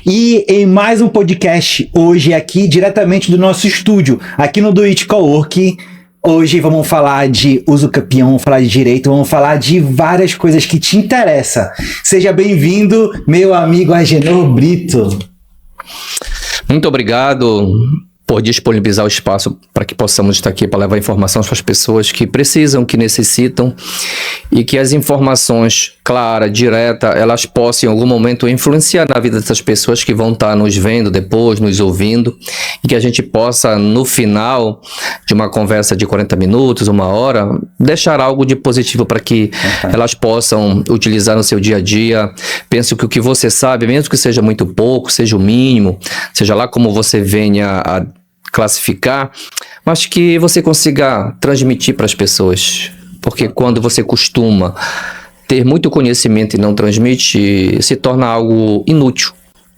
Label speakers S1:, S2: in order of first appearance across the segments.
S1: E em mais um podcast hoje aqui diretamente do nosso estúdio, aqui no Do It Cowork. Hoje vamos falar de uso capião, vamos falar de direito, vamos falar de várias coisas que te interessam. Seja bem-vindo, meu amigo Agenor Brito.
S2: Muito obrigado por disponibilizar o espaço para que possamos estar aqui para levar informação para as pessoas que precisam, que necessitam, e que as informações claras, diretas, elas possam em algum momento influenciar na vida dessas pessoas que vão estar nos vendo depois, nos ouvindo, e que a gente possa, no final de uma conversa de 40 minutos, uma hora, deixar algo de positivo para que elas possam utilizar no seu dia a dia. Penso que o que você sabe, mesmo que seja muito pouco, seja o mínimo, seja lá como você venha a classificar, mas que você consiga transmitir para as pessoas, porque quando você costuma ter muito conhecimento e não transmite, se torna algo inútil.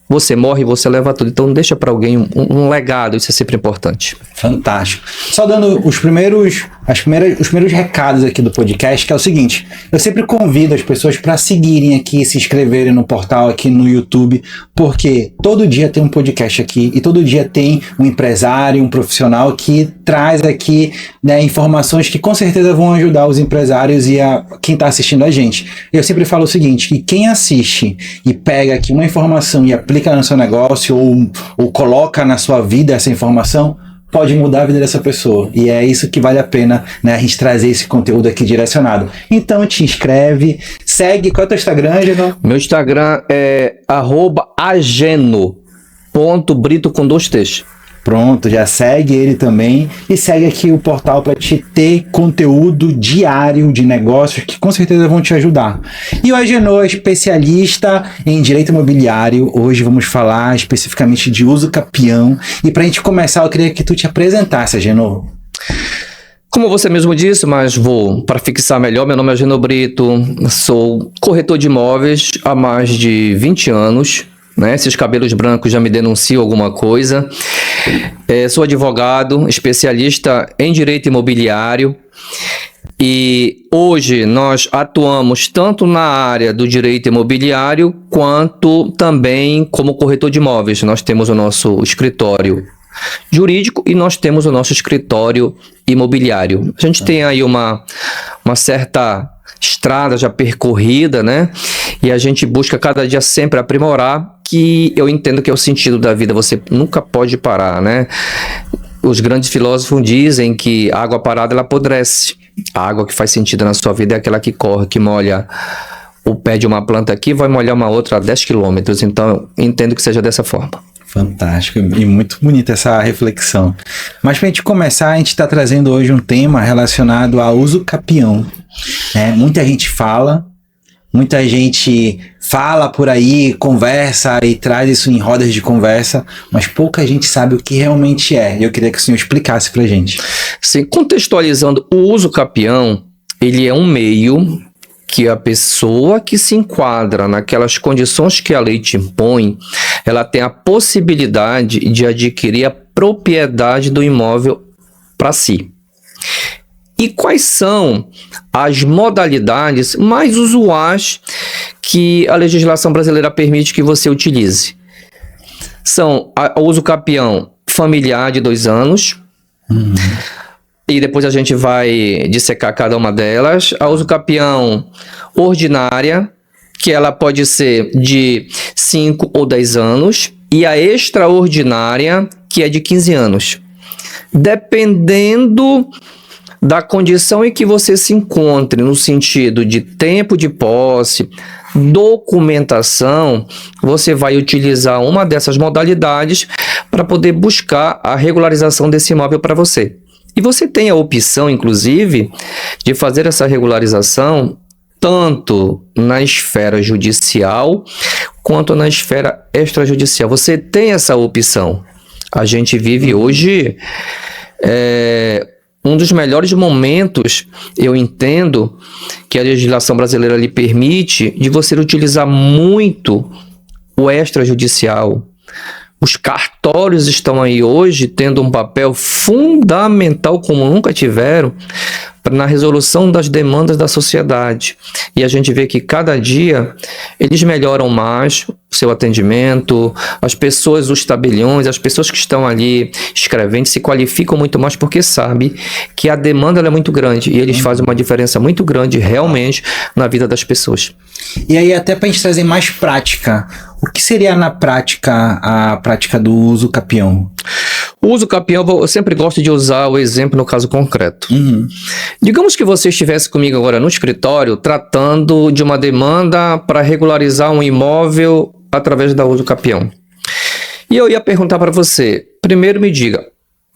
S2: Você morre, você leva tudo, então deixa para alguém um legado, isso é sempre importante.
S1: Fantástico. Só dando os primeiros recados aqui do podcast, que é o seguinte: eu sempre convido as pessoas para seguirem aqui, se inscreverem no portal aqui no YouTube, porque todo dia tem um podcast aqui e todo dia tem um empresário, um profissional que traz aqui, né, informações que com certeza vão ajudar os empresários e quem está assistindo a gente. Eu sempre falo o seguinte, que quem assiste e pega aqui uma informação e aplica no seu negócio ou coloca na sua vida essa informação, pode mudar a vida dessa pessoa. E é isso que vale a pena, né, a gente trazer esse conteúdo aqui direcionado. Então te inscreve, segue. Qual é o teu Instagram, Ageno?
S2: Meu Instagram é @ageno.brito com 2 T's.
S1: Pronto, já segue ele também e segue aqui o portal para te ter conteúdo diário de negócios que com certeza vão te ajudar. E o Agenor é especialista em direito imobiliário. Hoje vamos falar especificamente de uso capião. E para a gente começar, eu queria que tu te apresentasse, Agenor.
S2: Como você mesmo disse, mas vou para fixar melhor, meu nome é Agenor Brito, sou corretor de imóveis há mais de 20 anos. Né? Esses cabelos brancos já me denunciam alguma coisa. Sou advogado, especialista em direito imobiliário, e hoje nós atuamos tanto na área do direito imobiliário quanto também como corretor de imóveis. Nós temos o nosso escritório jurídico e nós temos o nosso escritório imobiliário. A gente tem aí uma certa estrada já percorrida, né? E a gente busca cada dia sempre aprimorar, que eu entendo que é o sentido da vida, você nunca pode parar, né? Os grandes filósofos dizem que a água parada ela apodrece. A água que faz sentido na sua vida é aquela que corre, que molha o pé de uma planta aqui, vai molhar uma outra a 10 quilômetros. Então, eu entendo que seja dessa forma.
S1: Fantástico e muito bonita essa reflexão. Mas para a gente começar, a gente está trazendo hoje um tema relacionado ao uso capião. Muita gente fala por aí, conversa e traz isso em rodas de conversa, mas pouca gente sabe o que realmente é. Eu queria que o senhor explicasse para a gente.
S2: Sim, contextualizando, o uso capião, ele é um meio que a pessoa que se enquadra naquelas condições que a lei te impõe, ela tem a possibilidade de adquirir a propriedade do imóvel para si. E quais são as modalidades mais usuais que a legislação brasileira permite que você utilize? São o uso capião familiar de 2 anos, e depois a gente vai dissecar cada uma delas. A uso capião ordinária, que ela pode ser de 5 ou 10 anos, e a extraordinária, que é de 15 anos. Dependendo da condição em que você se encontre, no sentido de tempo de posse, documentação, você vai utilizar uma dessas modalidades para poder buscar a regularização desse imóvel para você. E você tem a opção, inclusive, de fazer essa regularização tanto na esfera judicial quanto na esfera extrajudicial. Você tem essa opção. A gente vive hoje um dos melhores momentos, eu entendo, que a legislação brasileira lhe permite, de você utilizar muito o extrajudicial. Os cartórios estão aí hoje tendo um papel fundamental, como nunca tiveram, na resolução das demandas da sociedade. E a gente vê que cada dia eles melhoram mais o seu atendimento, as pessoas, os tabeliões, as pessoas que estão ali escrevendo se qualificam muito mais porque sabem que a demanda ela é muito grande e eles fazem uma diferença muito grande realmente na vida das pessoas.
S1: E aí, até para a gente trazer mais prática, o que seria na prática a prática do uso capião?
S2: O uso capião, eu sempre gosto de usar o exemplo no caso concreto. Digamos que você estivesse comigo agora no escritório tratando de uma demanda para regularizar um imóvel através da uso capião. E eu ia perguntar para você, primeiro me diga,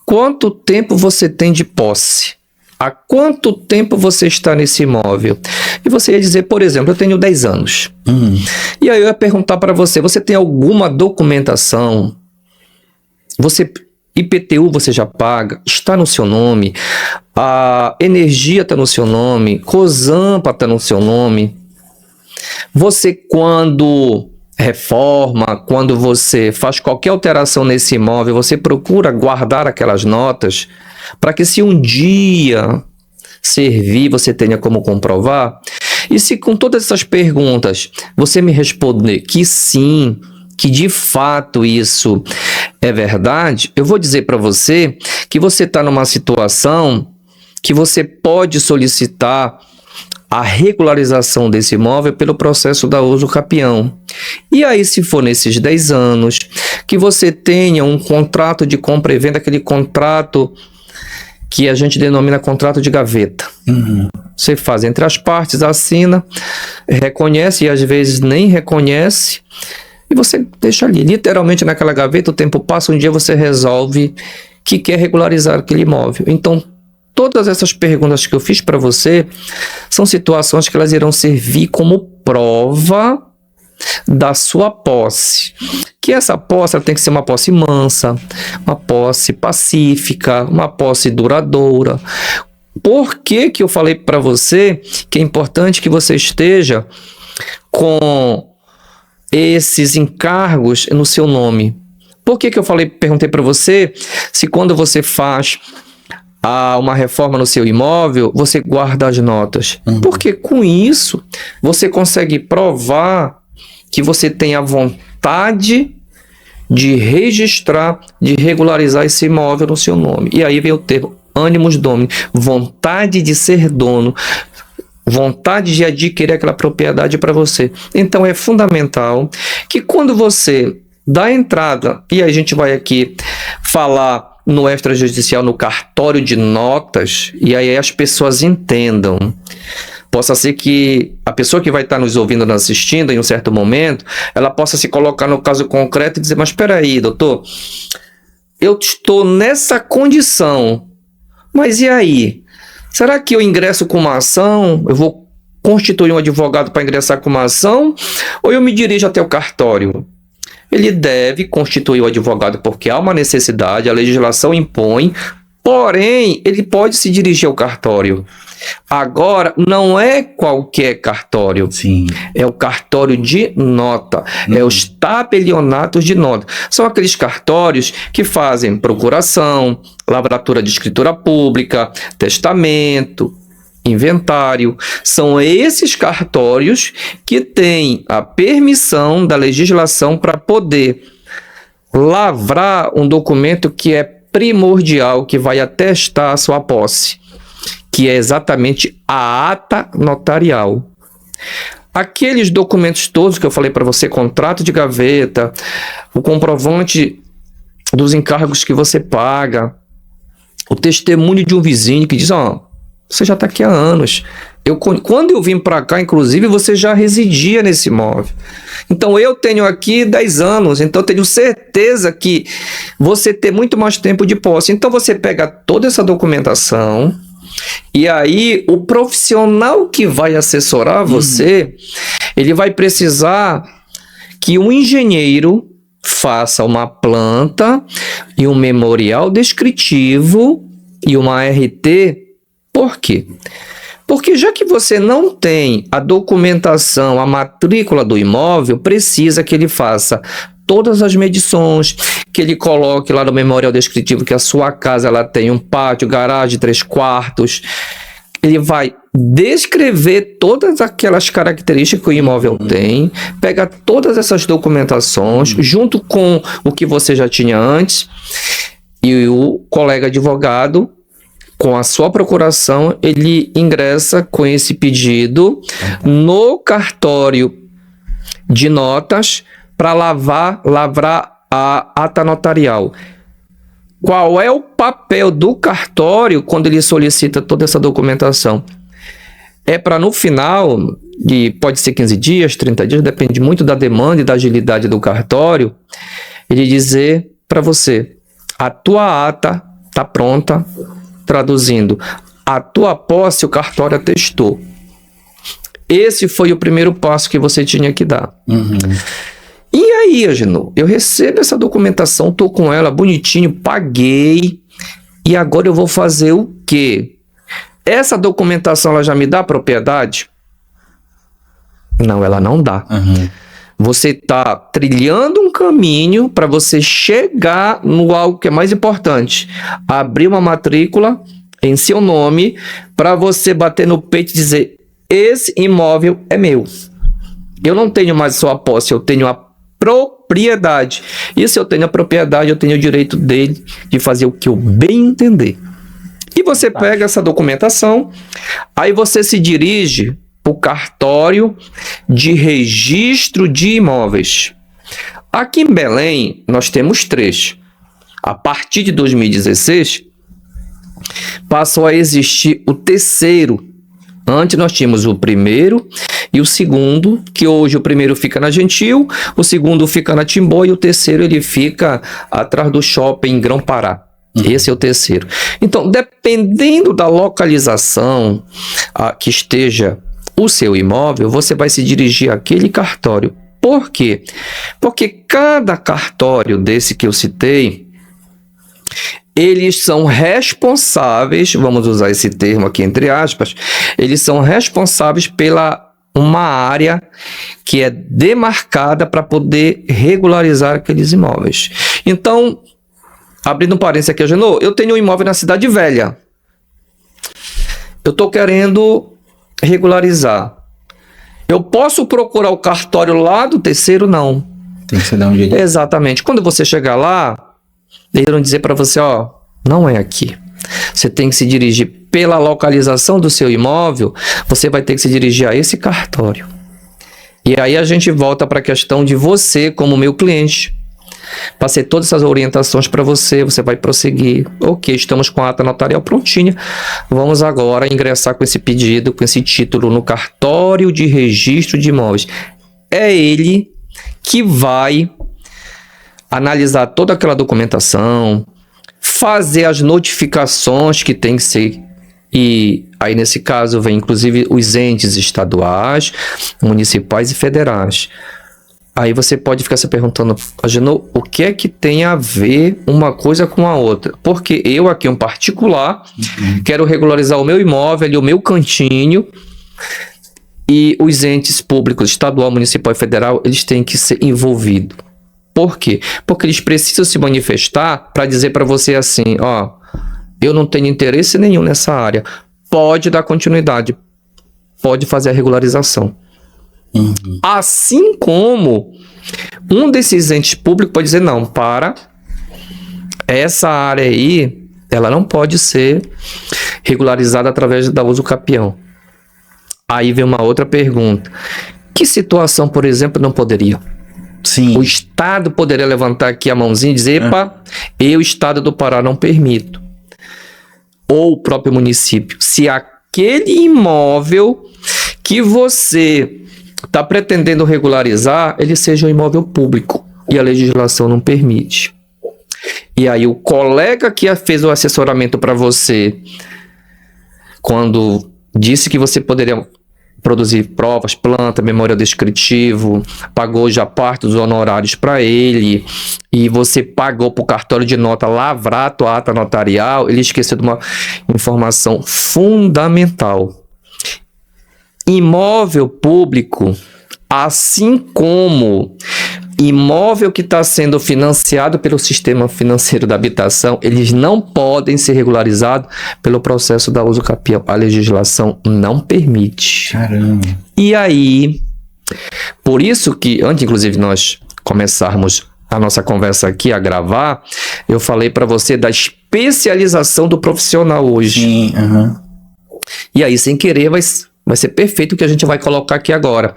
S2: quanto tempo você tem de posse? Há quanto tempo você está nesse imóvel? E você ia dizer, por exemplo, eu tenho 10 anos. E aí eu ia perguntar para você, você tem alguma documentação? IPTU você já paga? Está no seu nome? A energia está no seu nome? COSAMPA está no seu nome? Você, quando reforma, quando você faz qualquer alteração nesse imóvel, você procura guardar aquelas notas para que se um dia servir, você tenha como comprovar? E se com todas essas perguntas você me responder que sim, que de fato isso é verdade, eu vou dizer para você que você está numa situação que você pode solicitar a regularização desse imóvel pelo processo da uso capião. E aí, se for nesses 10 anos, que você tenha um contrato de compra e venda, aquele contrato que a gente denomina contrato de gaveta. Você faz entre as partes, assina, reconhece e às vezes nem reconhece, e você deixa ali, literalmente naquela gaveta, o tempo passa, um dia você resolve que quer regularizar aquele imóvel. Então, todas essas perguntas que eu fiz para você são situações que elas irão servir como prova da sua posse. Que essa posse ela tem que ser uma posse mansa, uma posse pacífica, uma posse duradoura. Por que que eu falei para você que é importante que você esteja com esses encargos no seu nome? Por que que eu perguntei para você se quando você faz uma reforma no seu imóvel, você guarda as notas? Porque com isso, você consegue provar que você tem a vontade de registrar, de regularizar esse imóvel no seu nome. E aí vem o termo animus domini, vontade de ser dono, vontade de adquirir aquela propriedade para você. Então é fundamental que quando você dá entrada, e a gente vai aqui falar no extrajudicial, no cartório de notas, e aí as pessoas entendam. Possa ser que a pessoa que vai estar nos ouvindo, nos assistindo em um certo momento, ela possa se colocar no caso concreto e dizer, mas espera aí, doutor, eu estou nessa condição, mas e aí? Será que eu ingresso com uma ação? Eu vou constituir um advogado para ingressar com uma ação? Ou eu me dirijo até o cartório? Ele deve constituir o advogado porque há uma necessidade, a legislação impõe, porém, ele pode se dirigir ao cartório. Agora, não é qualquer cartório.
S1: Sim.
S2: É o cartório de nota. É os tabelionatos de nota. São aqueles cartórios que fazem procuração, lavratura de escritura pública, testamento, inventário. São esses cartórios que têm a permissão da legislação para poder lavrar um documento que é primordial, que vai atestar a sua posse, que é exatamente a ata notarial. Aqueles documentos todos que eu falei para você, contrato de gaveta, o comprovante dos encargos que você paga, o testemunho de um vizinho que diz, você já está aqui há anos. Quando eu vim para cá, inclusive, você já residia nesse imóvel. Então, eu tenho aqui 10 anos, então eu tenho certeza que você tem muito mais tempo de posse. Então, você pega toda essa documentação e aí o profissional que vai assessorar você, ele vai precisar que um engenheiro faça uma planta e um memorial descritivo e uma RT. Por quê? Porque já que você não tem a documentação, a matrícula do imóvel, precisa que ele faça todas as medições, que ele coloque lá no memorial descritivo que a sua casa ela tem um pátio, garagem, 3 quartos, ele vai descrever todas aquelas características que o imóvel tem, pega todas essas documentações, junto com o que você já tinha antes, e o colega advogado, com a sua procuração, ele ingressa com esse pedido no cartório de notas para lavrar a ata notarial. Qual é o papel do cartório quando ele solicita toda essa documentação? É para no final, pode ser 15 dias, 30 dias, depende muito da demanda e da agilidade do cartório, ele dizer para você, a tua ata está pronta, traduzindo, a tua posse o cartório atestou. Esse foi o primeiro passo que você tinha que dar. E aí, Agenor, eu recebo essa documentação, tô com ela bonitinho, paguei, e agora eu vou fazer o quê? Essa documentação, ela já me dá propriedade? Não, ela não dá. Você está trilhando um caminho para você chegar no algo que é mais importante. Abrir uma matrícula em seu nome para você bater no peito e dizer, esse imóvel é meu. Eu não tenho mais só a posse, eu tenho a propriedade. E se eu tenho a propriedade, eu tenho o direito dele de fazer o que eu bem entender. E você pega essa documentação, aí você se dirige para o cartório de registro de imóveis. Aqui em Belém, nós temos 3. A partir de 2016, passou a existir o 3º. Antes nós tínhamos o 1º e o 2º, que hoje o 1º fica na Gentil, o 2º fica na Timbó e o 3º ele fica atrás do shopping em Grão-Pará. Esse é o 3º. Então, dependendo da localização que esteja o seu imóvel, você vai se dirigir àquele cartório. Por quê? Porque cada cartório desse que eu citei, eles são responsáveis, vamos usar esse termo aqui entre aspas, eles são responsáveis pela uma área que é demarcada para poder regularizar aqueles imóveis. Então, abrindo um parênteses aqui, Agenor, eu tenho um imóvel na Cidade Velha. Eu estou querendo regularizar. Eu posso procurar o cartório lá do 3º? Não.
S1: Tem que ser da onde ele...
S2: Exatamente. Quando você chegar lá, eles vão dizer para você, ó, não é aqui. Você tem que se dirigir pela localização do seu imóvel, você vai ter que se dirigir a esse cartório. E aí a gente volta para a questão de você como meu cliente. Passei todas essas orientações para você, você vai prosseguir. Ok, estamos com a ata notarial prontinha. Vamos agora ingressar com esse pedido, com esse título no cartório de registro de imóveis. É ele que vai analisar toda aquela documentação, fazer as notificações que tem que ser. E aí nesse caso vem inclusive os entes estaduais, municipais e federais. Aí você pode ficar se perguntando, Agenor, o que é que tem a ver uma coisa com a outra? Porque eu aqui, um particular, quero regularizar o meu imóvel, ali, o meu cantinho, e os entes públicos, estadual, municipal e federal, eles têm que ser envolvidos. Por quê? Porque eles precisam se manifestar para dizer para você assim, ó, eu não tenho interesse nenhum nessa área, pode dar continuidade, pode fazer a regularização. Assim como um desses entes públicos pode dizer, não, para, essa área aí, ela não pode ser regularizada através da uso capião. Aí vem uma outra pergunta. Que situação, por exemplo, não poderia?
S1: Sim.
S2: O Estado poderia levantar aqui a mãozinha e dizer, epa, eu, Estado do Pará, não permito. Ou o próprio município. Se aquele imóvel que você está pretendendo regularizar, ele seja um imóvel público e a legislação não permite. E aí o colega que fez o assessoramento para você, quando disse que você poderia produzir provas, planta, memorial descritivo, pagou já parte dos honorários para ele, e você pagou para o cartório de nota lavrar a tua ata notarial, ele esqueceu de uma informação fundamental. Imóvel público, assim como imóvel que está sendo financiado pelo sistema financeiro da habitação, eles não podem ser regularizados pelo processo da uso capião. A legislação não permite.
S1: Caramba.
S2: E aí, por isso que, antes inclusive nós começarmos a nossa conversa aqui a gravar, eu falei para você da especialização do profissional hoje.
S1: Sim,
S2: E aí, sem querer, vai ser perfeito o que a gente vai colocar aqui agora.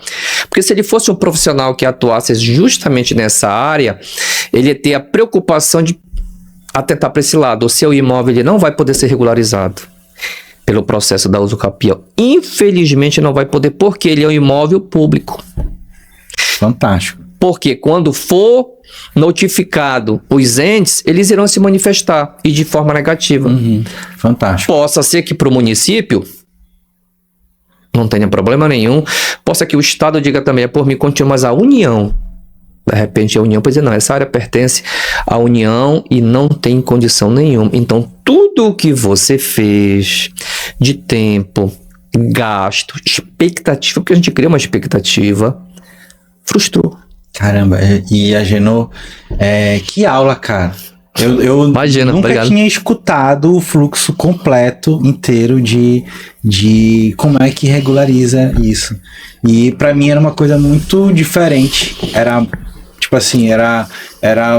S2: Porque se ele fosse um profissional que atuasse justamente nessa área, ele ia ter a preocupação de atentar para esse lado. O seu imóvel ele não vai poder ser regularizado pelo processo da uso capião. Infelizmente não vai poder, porque ele é um imóvel público.
S1: Fantástico.
S2: Porque quando for notificado os entes, eles irão se manifestar e de forma negativa.
S1: Fantástico.
S2: Possa ser que para o município não tenha problema nenhum. Possa que o Estado diga também, é por mim contínuo, mas a União, de repente a União pode dizer, não, essa área pertence à União e não tem condição nenhuma. Então, tudo o que você fez de tempo, gasto, expectativa, porque a gente cria uma expectativa, frustrou.
S1: Caramba, e a Genô, que aula, cara. Eu
S2: Imagina,
S1: nunca
S2: obrigado.
S1: tinha escutado o fluxo completo, inteiro de como é que regulariza isso. E pra mim era uma coisa muito diferente. Era, tipo assim, era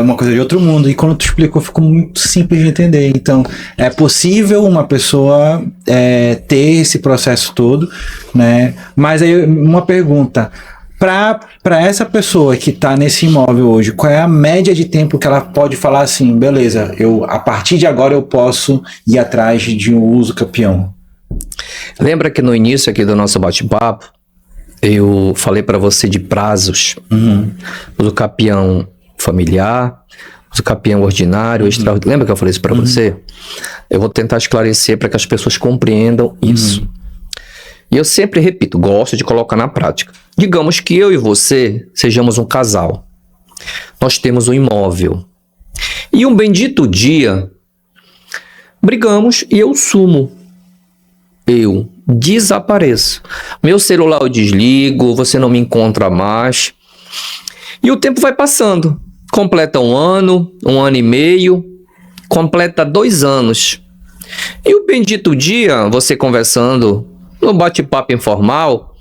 S1: uma coisa de outro mundo. E quando tu explicou, ficou muito simples de entender. Então, é possível uma pessoa ter esse processo todo, né? Mas aí, uma pergunta. Para essa pessoa que está nesse imóvel hoje, qual é a média de tempo que ela pode falar assim, beleza, a partir de agora eu posso ir atrás de um uso capião?
S2: Lembra que no início aqui do nosso bate-papo, eu falei para você de prazos. Uso capião familiar, uso capião ordinário, extraordinário. Lembra que eu falei isso para você? Eu vou tentar esclarecer para que as pessoas compreendam isso. E eu sempre repito, gosto de colocar na prática. Digamos que eu e você sejamos um casal. Nós temos um imóvel. E um bendito dia, brigamos e eu sumo. Eu desapareço. Meu celular eu desligo, você não me encontra mais. E o tempo vai passando. Completa um ano e meio, completa 2 anos. E o bendito dia, você conversando no bate-papo informal,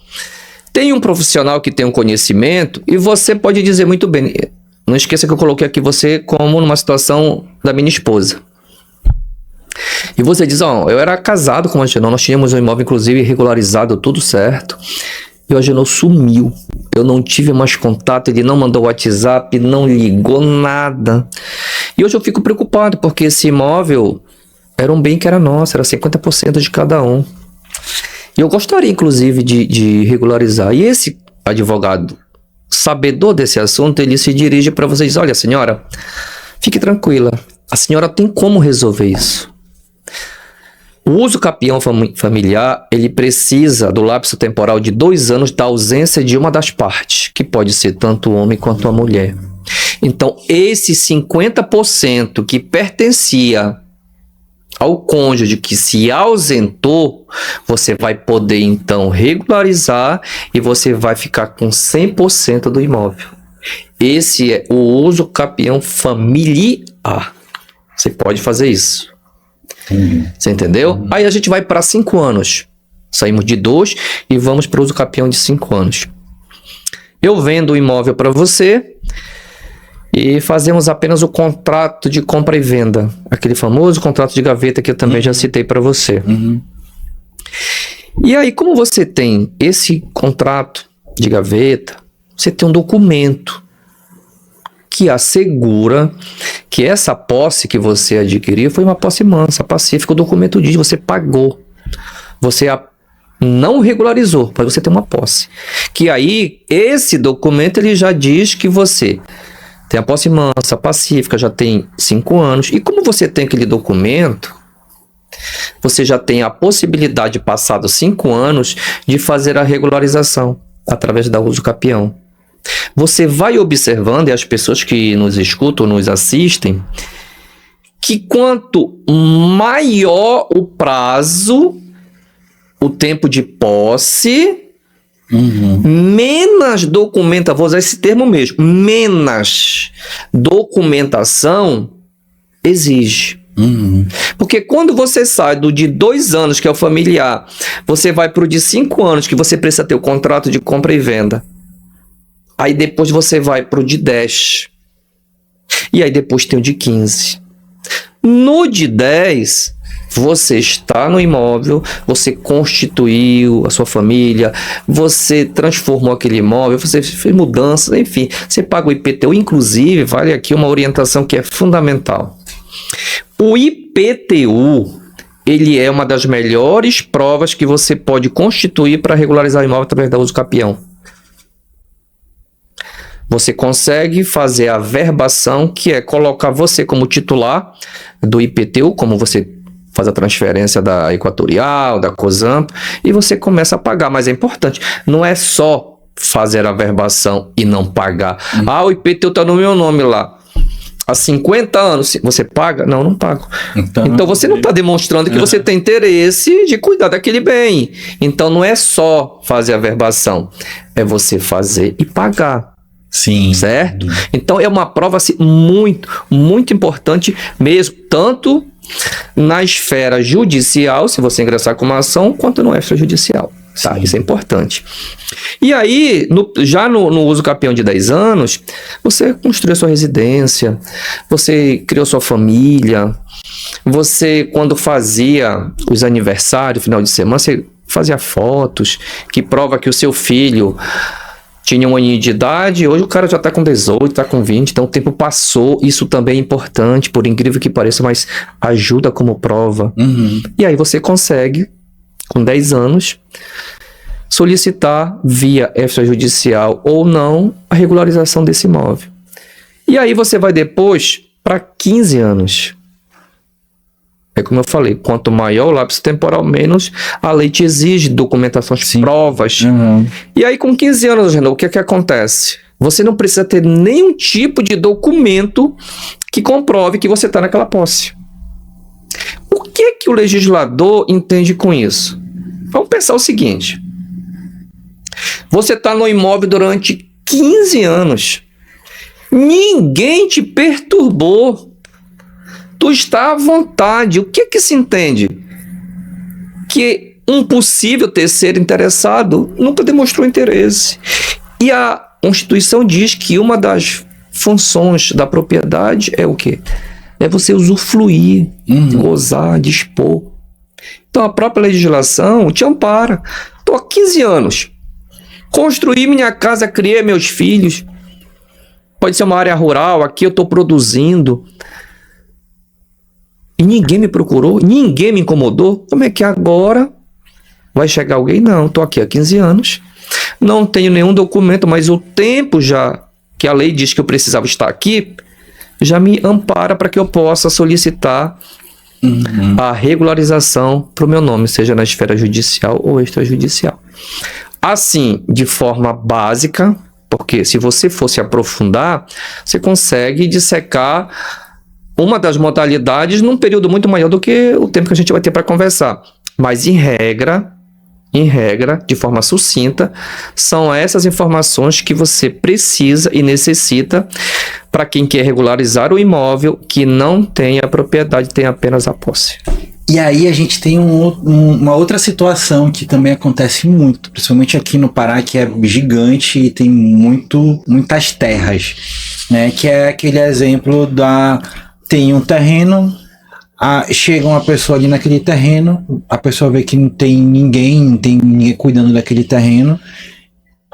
S2: tem um profissional que tem um conhecimento e você pode dizer muito bem. Não esqueça que eu coloquei aqui você como numa situação da minha esposa. E você diz, eu era casado com a Agenor, nós tínhamos um imóvel inclusive regularizado, tudo certo. E o Agenor sumiu. Eu não tive mais contato, ele não mandou WhatsApp, não ligou nada. E hoje eu fico preocupado, porque esse imóvel era um bem que era nosso, era 50% de cada um. E eu gostaria, inclusive, de regularizar. E esse advogado, sabedor desse assunto, ele se dirige para vocês. Olha, senhora, fique tranquila. A senhora tem como resolver isso. O uso capião familiar, ele precisa do lapso temporal de 2 anos da ausência de uma das partes, que pode ser tanto o homem quanto a mulher. Então, esse 50% que pertencia ao cônjuge que se ausentou, você vai poder então regularizar e você vai ficar com 100% do imóvel. Esse é o uso capião familiar. Você pode fazer isso. Você entendeu? Aí a gente vai para 5 anos. Saímos de 2 e vamos para o uso capião de 5 anos. Eu vendo o imóvel para você e fazemos apenas o contrato de compra e venda. Aquele famoso contrato de gaveta que eu também já citei para você. E aí, como você tem esse contrato de gaveta, você tem um documento que assegura que essa posse que você adquiriu foi uma posse mansa, pacífica. O documento diz, você pagou. Você não regularizou, mas você tem uma posse. Que aí, esse documento, ele já diz que você tem a posse mansa, pacífica, já tem 5 anos. E como você tem aquele documento, você já tem a possibilidade, passados 5 anos, de fazer a regularização através da uso capião. Você vai observando, e as pessoas que nos escutam, nos assistem, que quanto maior o prazo, o tempo de posse, Menos documentação, vou usar esse termo mesmo, menos documentação exige. Porque quando você sai do de 2 anos, que é o familiar, você vai para o de 5 anos, que você precisa ter o contrato de compra e venda. Aí depois você vai para o de 10. E aí depois tem o de 15. No de 10, você está no imóvel, você constituiu a sua família, você transformou aquele imóvel, você fez mudanças, enfim, você paga o IPTU. Inclusive, vale aqui uma orientação que é fundamental. O IPTU, ele é uma das melhores provas que você pode constituir para regularizar o imóvel através da uso capião. Você consegue fazer a verbação, que é colocar você como titular do IPTU, como você faz a transferência da Equatorial, da COSAMP, e você começa a pagar. Mas é importante, não é só fazer a verbação e não pagar. O IPTU está no meu nome lá. Há 50 anos, você paga? Não, não pago. Então você não está demonstrando que você tem interesse de cuidar daquele bem. Então não é só fazer a verbação, é você fazer e pagar.
S1: Sim.
S2: Certo? Então é uma prova assim, muito, muito importante mesmo, tanto na esfera judicial, se você ingressar com uma ação, quanto no extrajudicial. Tá? Isso é importante. E aí, já no uso capião de 10 anos, você construiu sua residência, você criou sua família, você, quando fazia os aniversários, final de semana, você fazia fotos que prova que o seu filho tinha 1 aninho de idade, hoje o cara já está com 18, está com 20, então o tempo passou. Isso também é importante, por incrível que pareça, mas ajuda como prova. E aí você consegue, com 10 anos, solicitar via extrajudicial ou não a regularização desse imóvel. E aí você vai depois para 15 anos. É como eu falei, quanto maior o lapso temporal, menos a lei te exige documentações, provas. E aí com 15 anos, o que é que acontece? Você não precisa ter nenhum tipo de documento que comprove que você está naquela posse. O que é que o legislador entende com isso? Vamos pensar o seguinte. Você está no imóvel durante 15 anos. Ninguém te perturbou. Tu está à vontade. O que que se entende? Que um possível terceiro interessado nunca demonstrou interesse. E a Constituição diz que uma das funções da propriedade é o quê? É você usufruir, gozar, dispor. Então a própria legislação te ampara. Estou há 15 anos. Construí minha casa, criei meus filhos. Pode ser uma área rural, aqui eu estou produzindo. E ninguém me procurou, ninguém me incomodou. Como é que agora vai chegar alguém? Não, estou aqui há 15 anos, não tenho nenhum documento, mas o tempo já que a lei diz que eu precisava estar aqui, já me ampara para que eu possa solicitar a regularização para o meu nome, seja na esfera judicial ou extrajudicial. Assim, de forma básica, porque se você fosse aprofundar, você consegue dissecar uma das modalidades num período muito maior do que o tempo que a gente vai ter para conversar. Mas em regra, de forma sucinta, são essas informações que você precisa e necessita para quem quer regularizar o imóvel que não tem a propriedade, tem apenas a posse.
S1: E aí a gente tem uma outra situação que também acontece muito, principalmente aqui no Pará, que é gigante e tem muitas terras, né? Que é aquele exemplo tem um terreno, chega uma pessoa ali naquele terreno, a pessoa vê que não tem ninguém cuidando daquele terreno,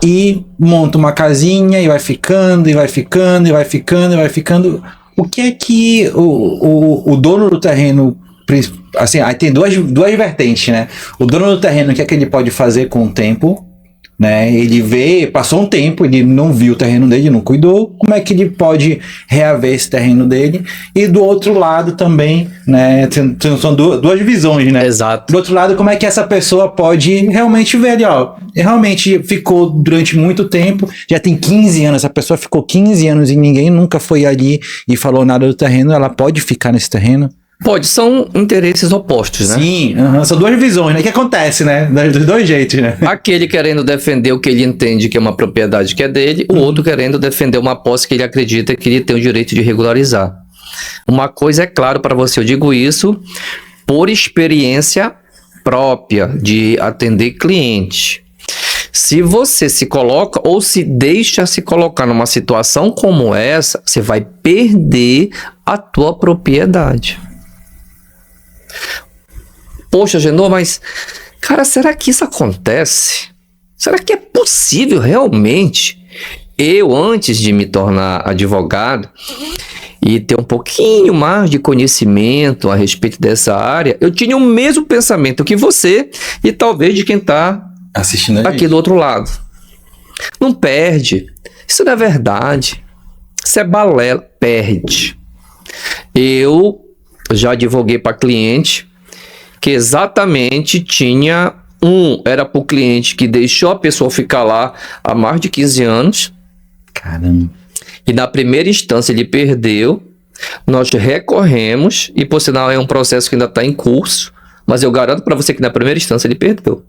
S1: e monta uma casinha e vai ficando, e vai ficando, e vai ficando, e vai ficando. O que é que o dono do terreno, assim, aí tem duas vertentes, né? O dono do terreno, o que é que ele pode fazer com o tempo? Né? Ele passou um tempo, ele não viu o terreno dele, não cuidou, como é que ele pode reaver esse terreno dele? E do outro lado também, né? São duas visões, né?
S2: Exato.
S1: Do outro lado, como é que essa pessoa pode realmente ver ali, ó, realmente ficou durante muito tempo, já tem 15 anos, essa pessoa ficou 15 anos e ninguém nunca foi ali e falou nada do terreno, ela pode ficar nesse terreno?
S2: Pode, são interesses opostos, né?
S1: Sim, são duas visões, né? Que acontece, né? Dos dois jeitos, né?
S2: Aquele querendo defender o que ele entende que é uma propriedade que é dele, o outro querendo defender uma posse que ele acredita que ele tem o direito de regularizar. Uma coisa é claro para você, eu digo isso por experiência própria de atender cliente. Se você se coloca ou se deixa se colocar numa situação como essa, você vai perder a tua propriedade. Poxa, Genô, mas, cara, será que isso acontece? Será que é possível realmente? Eu, antes de me tornar advogado e ter um pouquinho mais de conhecimento a respeito dessa área, eu tinha o mesmo pensamento que você e talvez de quem está
S1: assistindo
S2: aqui do outro lado. Não perde. Isso não é verdade. Isso é balela. Perde. Eu já advoguei para cliente que exatamente tinha era para o cliente que deixou a pessoa ficar lá há mais de 15 anos.
S1: Caramba.
S2: E na primeira instância ele perdeu. Nós recorremos e, por sinal, é um processo que ainda está em curso, mas eu garanto para você que na primeira instância ele perdeu.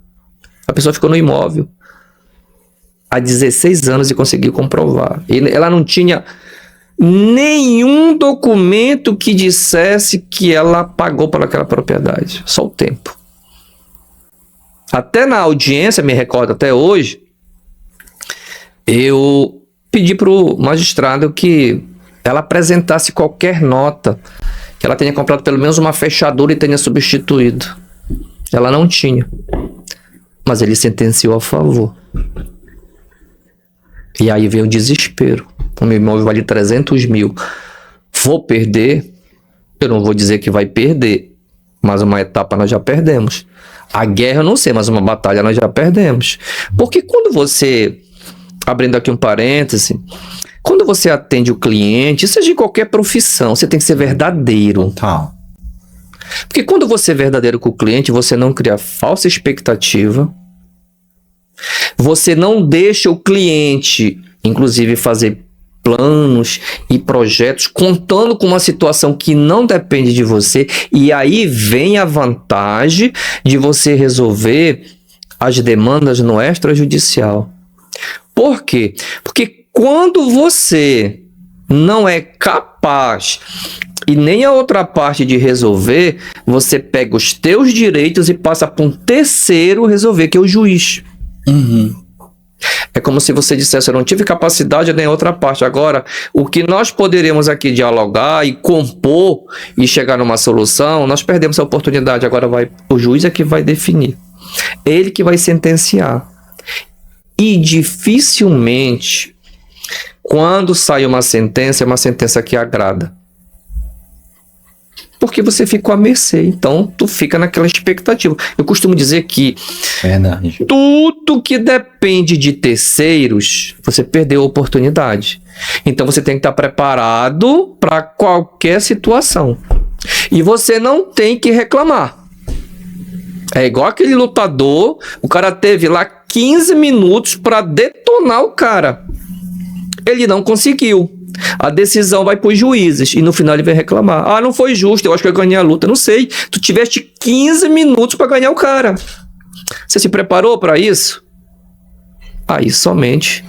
S2: A pessoa ficou no imóvel há 16 anos e conseguiu comprovar. E ela não tinha nenhum documento que dissesse que ela pagou por aquela propriedade. Só o tempo. Até na audiência, me recordo até hoje, eu pedi para o magistrado que ela apresentasse qualquer nota que ela tenha comprado pelo menos uma fechadura e tenha substituído. Ela não tinha. Mas ele sentenciou a favor. E aí veio o desespero. O meu imóvel vale 300 mil. Vou perder? Eu não vou dizer que vai perder. Mas uma etapa nós já perdemos. A guerra eu não sei, mas uma batalha nós já perdemos. Porque quando você, abrindo aqui um parêntese, quando você atende o cliente, seja de qualquer profissão, você tem que ser verdadeiro.
S1: Total.
S2: Porque quando você é verdadeiro com o cliente, você não cria falsa expectativa. Você não deixa o cliente, inclusive, fazer planos e projetos contando com uma situação que não depende de você. E aí vem a vantagem de você resolver as demandas no extrajudicial. Por quê? Porque quando você não é capaz e nem a outra parte de resolver, você pega os teus direitos e passa para um terceiro resolver, que é o juiz. É como se você dissesse, eu não tive capacidade nem a outra parte. Agora, o que nós poderíamos aqui dialogar e compor e chegar numa solução, nós perdemos a oportunidade. Agora o juiz é que vai definir. É ele que vai sentenciar. E dificilmente, quando sai uma sentença, é uma sentença que agrada. Porque você ficou à mercê, então tu fica naquela expectativa. Eu costumo dizer que tudo que depende de terceiros, você perdeu a oportunidade. Então você tem que estar preparado para qualquer situação. E você não tem que reclamar. É igual aquele lutador, o cara teve lá 15 minutos para detonar o cara. Ele não conseguiu. A decisão vai para os juízes e no final ele vai reclamar. Ah, não foi justo, eu acho que eu ganhei a luta. Não sei, tu tiveste 15 minutos para ganhar o cara. Você se preparou para isso? Aí somente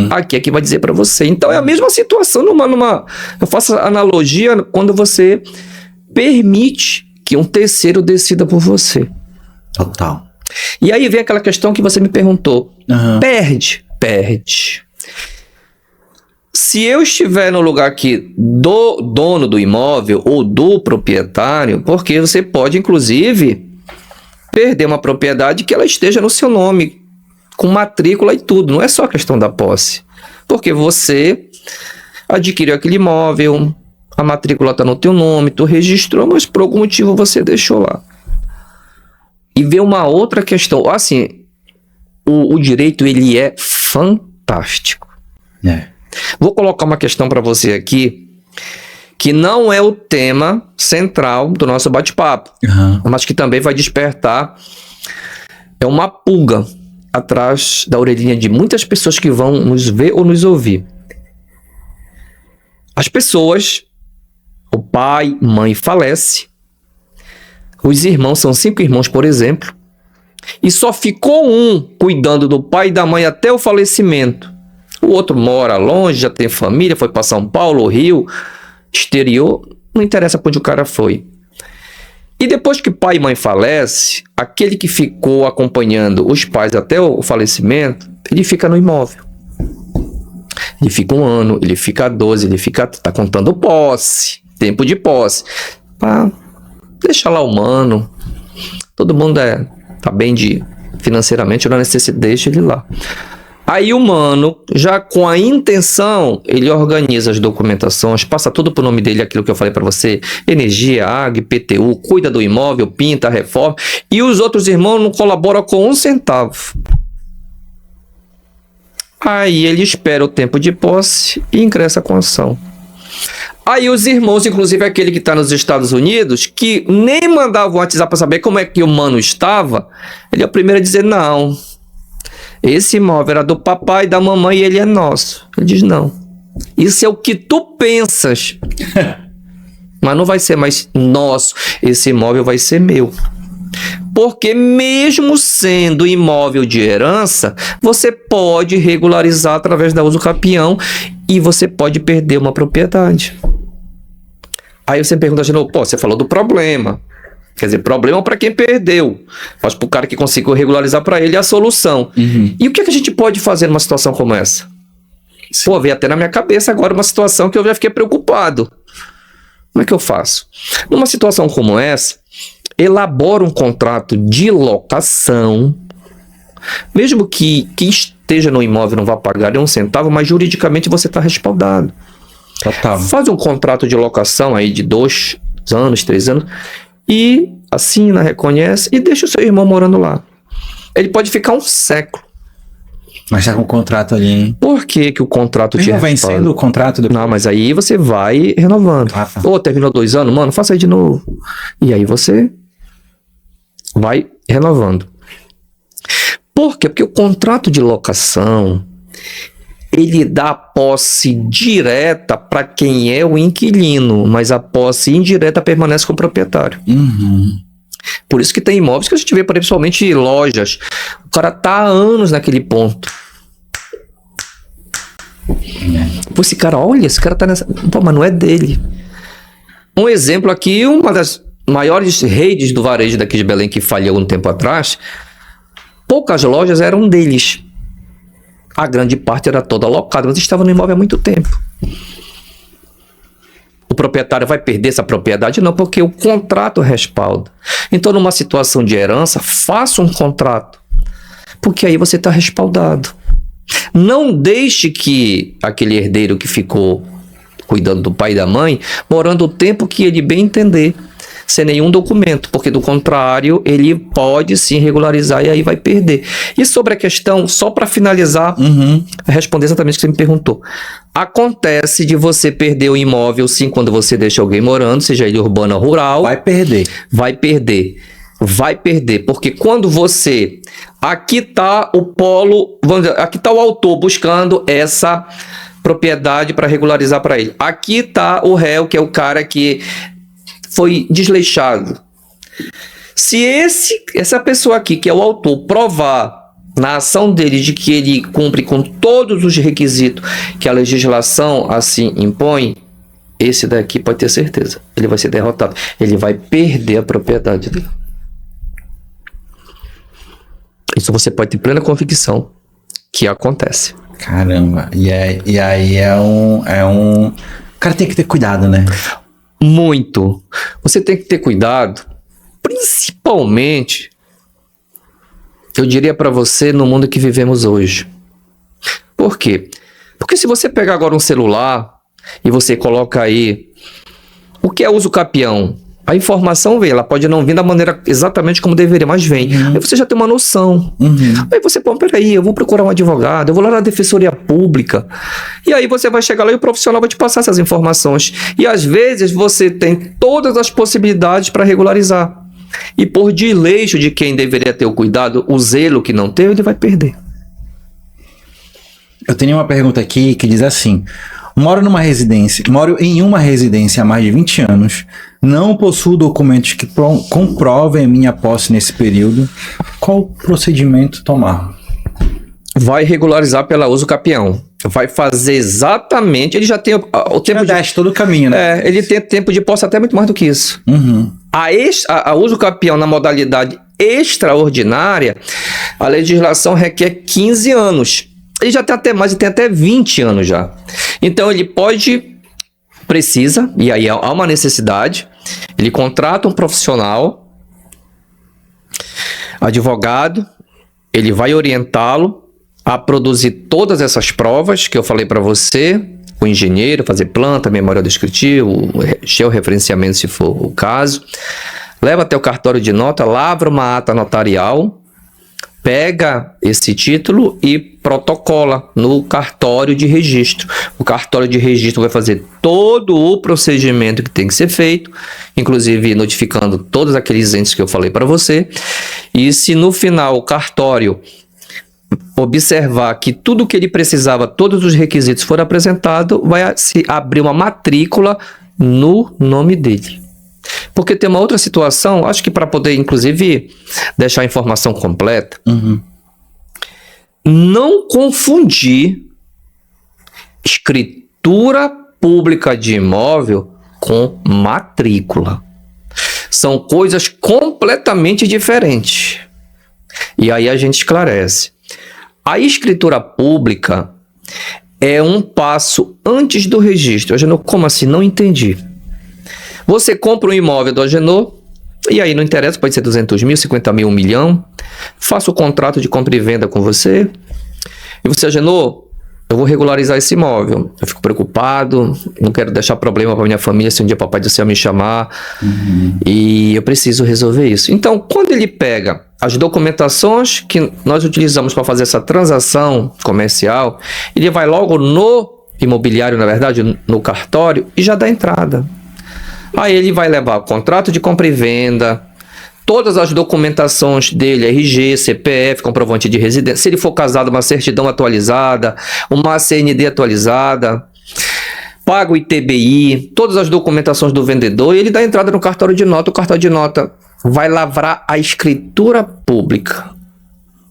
S2: aqui é que vai dizer para você. Então é a mesma situação eu faço analogia quando você permite que um terceiro decida por você.
S1: Total.
S2: E aí vem aquela questão que você me perguntou. Perde. Se eu estiver no lugar aqui do dono do imóvel ou do proprietário, porque você pode, inclusive, perder uma propriedade que ela esteja no seu nome, com matrícula e tudo. Não é só a questão da posse. Porque você adquiriu aquele imóvel, a matrícula está no teu nome, tu registrou, mas por algum motivo você deixou lá. E vem uma outra questão. Assim, o direito, ele é fantástico. Vou colocar uma questão para você aqui, que não é o tema central do nosso bate-papo, mas que também vai despertar uma pulga atrás da orelhinha de muitas pessoas que vão nos ver ou nos ouvir. As pessoas, O pai, mãe falece. Os irmãos, são 5 irmãos, por exemplo. E só ficou um cuidando do pai e da mãe até o falecimento. O outro mora longe, já tem família, foi para São Paulo, Rio, exterior. Não interessa para onde o cara foi. E depois que pai e mãe falece, aquele que ficou acompanhando os pais até o falecimento, ele fica no imóvel. Ele fica 1 ano, ele fica 12, ele fica... Tá contando posse, tempo de posse. Deixa lá o mano. Todo mundo tá bem financeiramente, não necessita, deixa ele lá. Aí o mano, já com a intenção, ele organiza as documentações, passa tudo pro nome dele, aquilo que eu falei para você, energia, água, IPTU, cuida do imóvel, pinta, reforma, e os outros irmãos não colaboram com 1 centavo. Aí ele espera o tempo de posse e ingressa com a ação. Aí os irmãos, inclusive aquele que está nos Estados Unidos, que nem mandava o WhatsApp para saber como é que o mano estava, ele é o primeiro a dizer, não, esse imóvel era do papai e da mamãe e ele é nosso. Ele diz, não, isso é o que tu pensas, mas não vai ser mais nosso, esse imóvel vai ser meu. Porque mesmo sendo imóvel de herança, você pode regularizar através da uso capião e você pode perder uma propriedade. Aí você pergunta de novo, você falou do problema. Quer dizer, problema para quem perdeu, mas para o cara que conseguiu regularizar para ele é a solução. E o que a gente pode fazer numa situação como essa? Veio até na minha cabeça agora uma situação que eu já fiquei preocupado. Como é que eu faço? Numa situação como essa, elabora um contrato de locação, mesmo que quem esteja no imóvel não vá pagar nem 1 centavo, mas juridicamente você está respaldado.
S1: Total.
S2: Faz um contrato de locação aí de 2 anos, 3 anos, e assina, reconhece e deixa o seu irmão morando lá. Ele pode ficar 1 século.
S1: Mas está com o contrato ali, hein?
S2: Por que o contrato te
S1: respalda? Vencendo o contrato depois?
S2: Não, mas aí você vai renovando.
S1: Tá.
S2: Terminou 2 anos, mano, faça aí de novo. E aí você vai renovando. Por quê? Porque o contrato de locação, ele dá posse direta para quem é o inquilino, mas a posse indireta permanece com o proprietário. Por isso que tem imóveis que a gente vê, principalmente lojas, o cara tá há anos naquele ponto. Esse cara, olha, esse cara tá nessa... mas não é dele. Um exemplo aqui, uma das maiores redes do varejo daqui de Belém que falhou um tempo atrás, poucas lojas eram deles. A grande parte era toda alocada, mas estava no imóvel há muito tempo. O proprietário vai perder essa propriedade? Não, porque o contrato respalda. Então, numa situação de herança, faça um contrato, porque aí você está respaldado. Não deixe que aquele herdeiro que ficou cuidando do pai e da mãe, morando o tempo que ele bem entender, sem nenhum documento, porque do contrário, ele pode sim regularizar e aí vai perder. E sobre a questão, só para finalizar, responder exatamente o que você me perguntou. Acontece de você perder o imóvel, sim, quando você deixa alguém morando, seja ele urbano ou rural.
S1: Vai perder.
S2: Vai perder. Vai perder, porque quando você... Aqui está o polo, vamos dizer, aqui está o autor buscando essa propriedade para regularizar para ele. Aqui está o réu, que é o cara que foi desleixado. Se essa pessoa aqui, que é o autor, provar na ação dele de que ele cumpre com todos os requisitos que a legislação assim impõe, esse daqui pode ter certeza, ele vai ser derrotado, ele vai perder a propriedade dele. Isso você pode ter plena convicção que acontece.
S1: Caramba, e aí é um... O cara tem que ter cuidado, né?
S2: Muito. Você tem que ter cuidado, principalmente, eu diria para você, no mundo que vivemos hoje. Por quê? Porque se você pegar agora um celular e você coloca aí o que é uso capião, a informação vem, ela pode não vir da maneira exatamente como deveria, mas vem. Aí você já tem uma noção. Aí você, peraí, eu vou procurar um advogado, eu vou lá na Defensoria Pública. E aí você vai chegar lá e o profissional vai te passar essas informações. E às vezes você tem todas as possibilidades para regularizar. E por desleixo de quem deveria ter o cuidado, o zelo que não teve, ele vai perder.
S1: Eu tenho uma pergunta aqui que diz assim: Moro em uma residência há mais de 20 anos, não possuo documentos que comprovem minha posse nesse período. Qual procedimento tomar?
S2: Vai regularizar pela uso capião. Vai fazer exatamente... Ele já tem o tempo
S1: Já desce todo o caminho, né?
S2: ele tem tempo de posse até muito mais do que isso.
S1: Uhum.
S2: A uso capião na modalidade extraordinária, a legislação requer 15 anos. Ele já tem até mais, ele tem até 20 anos já. Então ele precisa, e aí há uma necessidade, ele contrata um profissional, advogado, ele vai orientá-lo a produzir todas essas provas que eu falei para você, o engenheiro, fazer planta, memorial descritivo, georreferenciamento se for o caso, leva até o cartório de nota, lavra uma ata notarial, pega esse título e protocola no cartório de registro. O cartório de registro vai fazer todo o procedimento que tem que ser feito, inclusive notificando todos aqueles entes que eu falei para você, e se no final o cartório observar que tudo que ele precisava, todos os requisitos foram apresentados, vai se abrir uma matrícula no nome dele. Porque tem uma outra situação, acho que para poder, inclusive, deixar a informação completa, não confundir escritura pública de imóvel com matrícula. São coisas completamente diferentes. E aí a gente esclarece. A escritura pública é um passo antes do registro. Agenor, como assim? Não entendi. Você compra um imóvel do Agenor, e aí não interessa, pode ser 200 mil, 50 mil, 1 milhão. Faço o contrato de compra e venda com você. E você, Agenor, eu vou regularizar esse imóvel. Eu fico preocupado, não quero deixar problema para minha família se um dia papai do céu me chamar. E eu preciso resolver isso. Então, quando ele pega as documentações que nós utilizamos para fazer essa transação comercial, ele vai logo no imobiliário, na verdade, no cartório, e já dá entrada. Aí ele vai levar o contrato de compra e venda, todas as documentações dele, RG, CPF, comprovante de residência, se ele for casado, uma certidão atualizada, uma CND atualizada, paga o ITBI, todas as documentações do vendedor, e ele dá entrada no cartório de nota. O cartório de nota vai lavrar a escritura pública.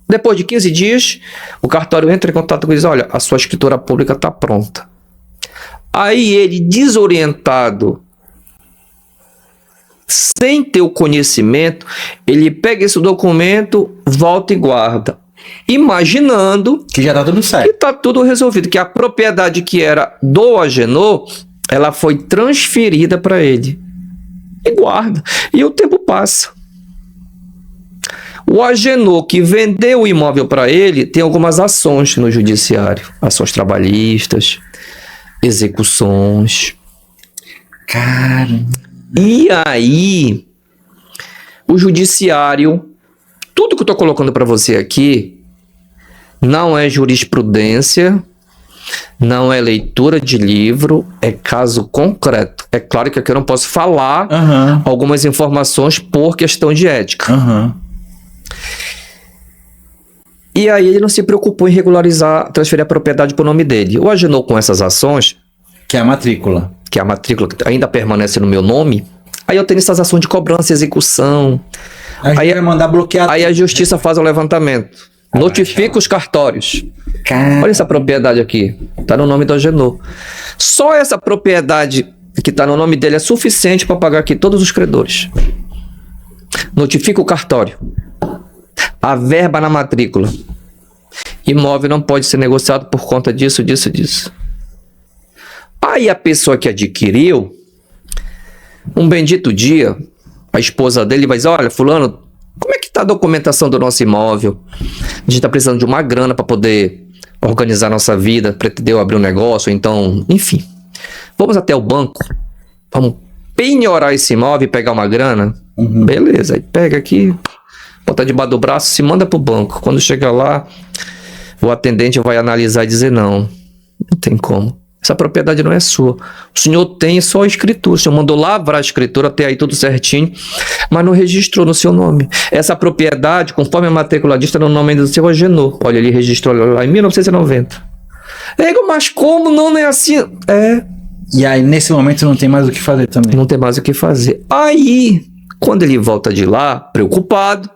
S2: Depois de 15 dias, o cartório entra em contato com ele e diz: olha, a sua escritura pública está pronta. Aí ele, desorientado, sem ter o conhecimento, ele pega esse documento, volta e guarda, imaginando
S1: que já está tudo certo,
S2: que está tudo resolvido, que a propriedade que era do Agenor, ela foi transferida para ele, e guarda, e o tempo passa. O Agenor que vendeu o imóvel para ele tem algumas ações no judiciário, ações trabalhistas, execuções.
S1: Cara,
S2: e aí, o judiciário, tudo que eu estou colocando para você aqui, não é jurisprudência, não é leitura de livro, é caso concreto. É claro que aqui eu não posso falar algumas informações por questão de ética. E aí ele não se preocupou em regularizar, transferir a propriedade para o nome dele. O Agenor, com essas ações,
S1: que é a matrícula,
S2: que ainda permanece no meu nome, aí eu tenho essas ações de cobrança, execução.
S1: Aí vai mandar bloquear.
S2: Aí a justiça faz o levantamento, notifica os cartórios. Olha essa propriedade aqui, está no nome do Agenor. Só essa propriedade que está no nome dele é suficiente para pagar aqui todos os credores. Notifica o cartório. A verba na matrícula. Imóvel não pode ser negociado por conta disso, disso, disso. Aí a pessoa que adquiriu, um bendito dia, a esposa dele vai dizer: olha, fulano, como é que está a documentação do nosso imóvel? A gente está precisando de uma grana para poder organizar nossa vida, pretendeu abrir um negócio, então, enfim. Vamos até o banco, vamos penhorar esse imóvel e pegar uma grana? Beleza, aí pega aqui, bota debaixo do braço, se manda para o banco. Quando chegar lá, o atendente vai analisar e dizer: não tem como. Essa propriedade não é sua. O senhor tem só a escritura. O senhor mandou lavrar a escritura, até aí tudo certinho, mas não registrou no seu nome. Essa propriedade, conforme a matrícula diz, está no nome do seu Agenor. Olha, ele registrou lá em 1990. Ego, mas como não é assim?
S1: E aí, nesse momento, não tem mais o que fazer também.
S2: Não tem mais o que fazer. Aí, quando ele volta de lá, preocupado,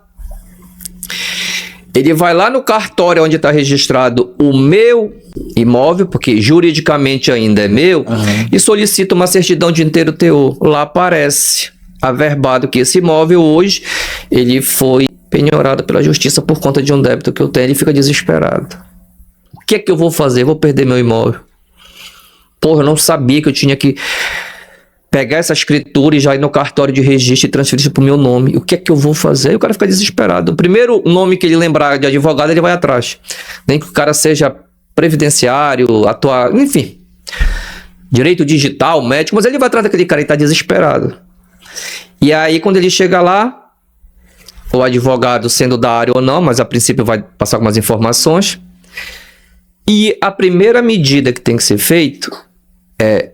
S2: ele vai lá no cartório onde está registrado o meu imóvel, porque juridicamente ainda é meu, e solicita uma certidão de inteiro teor. Lá aparece averbado que esse imóvel hoje ele foi penhorado pela justiça por conta de um débito que eu tenho. Ele fica desesperado. O que é que eu vou fazer? Eu vou perder meu imóvel. Porra, eu não sabia que eu tinha que pegar essa escritura e já ir no cartório de registro e transferir isso pro meu nome. O que é que eu vou fazer? Aí o cara fica desesperado. O primeiro nome que ele lembrar de advogado, ele vai atrás. Nem que o cara seja previdenciário, atuar, enfim. Direito digital, médico, mas ele vai atrás daquele cara e tá desesperado. E aí, quando ele chega lá, o advogado, sendo da área ou não, mas a princípio vai passar algumas informações. E a primeira medida que tem que ser feita é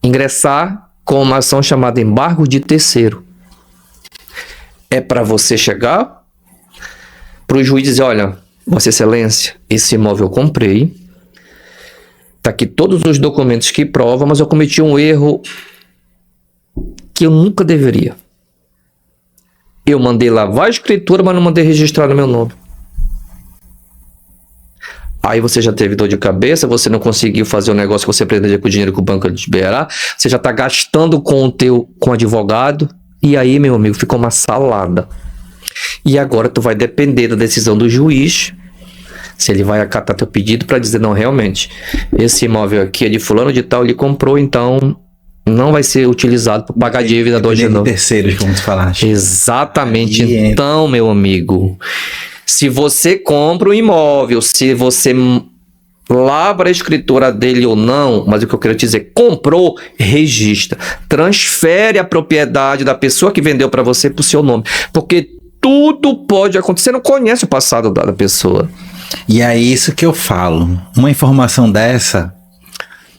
S2: ingressar com uma ação chamada embargo de terceiro. É para você chegar para o juiz e dizer, olha, Vossa Excelência, esse imóvel eu comprei, tá aqui todos os documentos que provam, mas eu cometi um erro que eu nunca deveria. Eu mandei lavar a escritura, mas não mandei registrar no meu nome. Aí você já teve dor de cabeça, você não conseguiu fazer o negócio que você pretendia com o dinheiro que o banco te liberar, você já está gastando com o advogado, e aí, meu amigo, ficou uma salada. E agora tu vai depender da decisão do juiz, se ele vai acatar teu pedido para dizer, não, realmente, esse imóvel aqui é de fulano de tal, ele comprou, então não vai ser utilizado para pagar dívida do hoje não.
S1: Terceiros, como tu falaste.
S2: Exatamente. Então, meu amigo, se você compra um imóvel, se você lavra a escritura dele ou não, mas o que eu quero te dizer, comprou, registra, transfere a propriedade da pessoa que vendeu para você pro seu nome, porque tudo pode acontecer, você não conhece o passado da pessoa.
S1: E é isso que eu falo, uma informação dessa,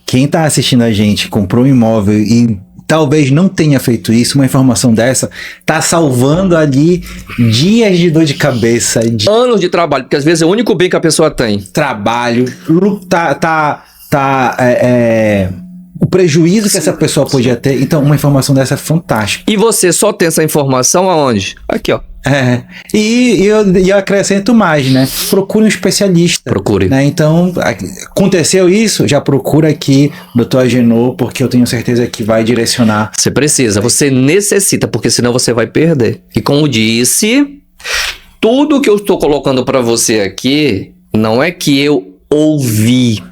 S1: quem tá assistindo a gente comprou um imóvel e talvez não tenha feito isso, uma informação dessa tá salvando ali dias de dor de cabeça, de
S2: anos de trabalho, porque às vezes é o único bem que a pessoa tem.
S1: Trabalho, o prejuízo que essa pessoa podia ter. Então, uma informação dessa é fantástica.
S2: E você só tem essa informação aonde? Aqui, ó.
S1: E eu acrescento mais, né? Procure um especialista.
S2: Procure.
S1: Né? Então, aconteceu isso, já procura aqui, Dr. Agenor, porque eu tenho certeza que vai direcionar.
S2: Você precisa, você necessita, porque senão você vai perder. E como disse, tudo que eu estou colocando para você aqui, não é que eu ouvi.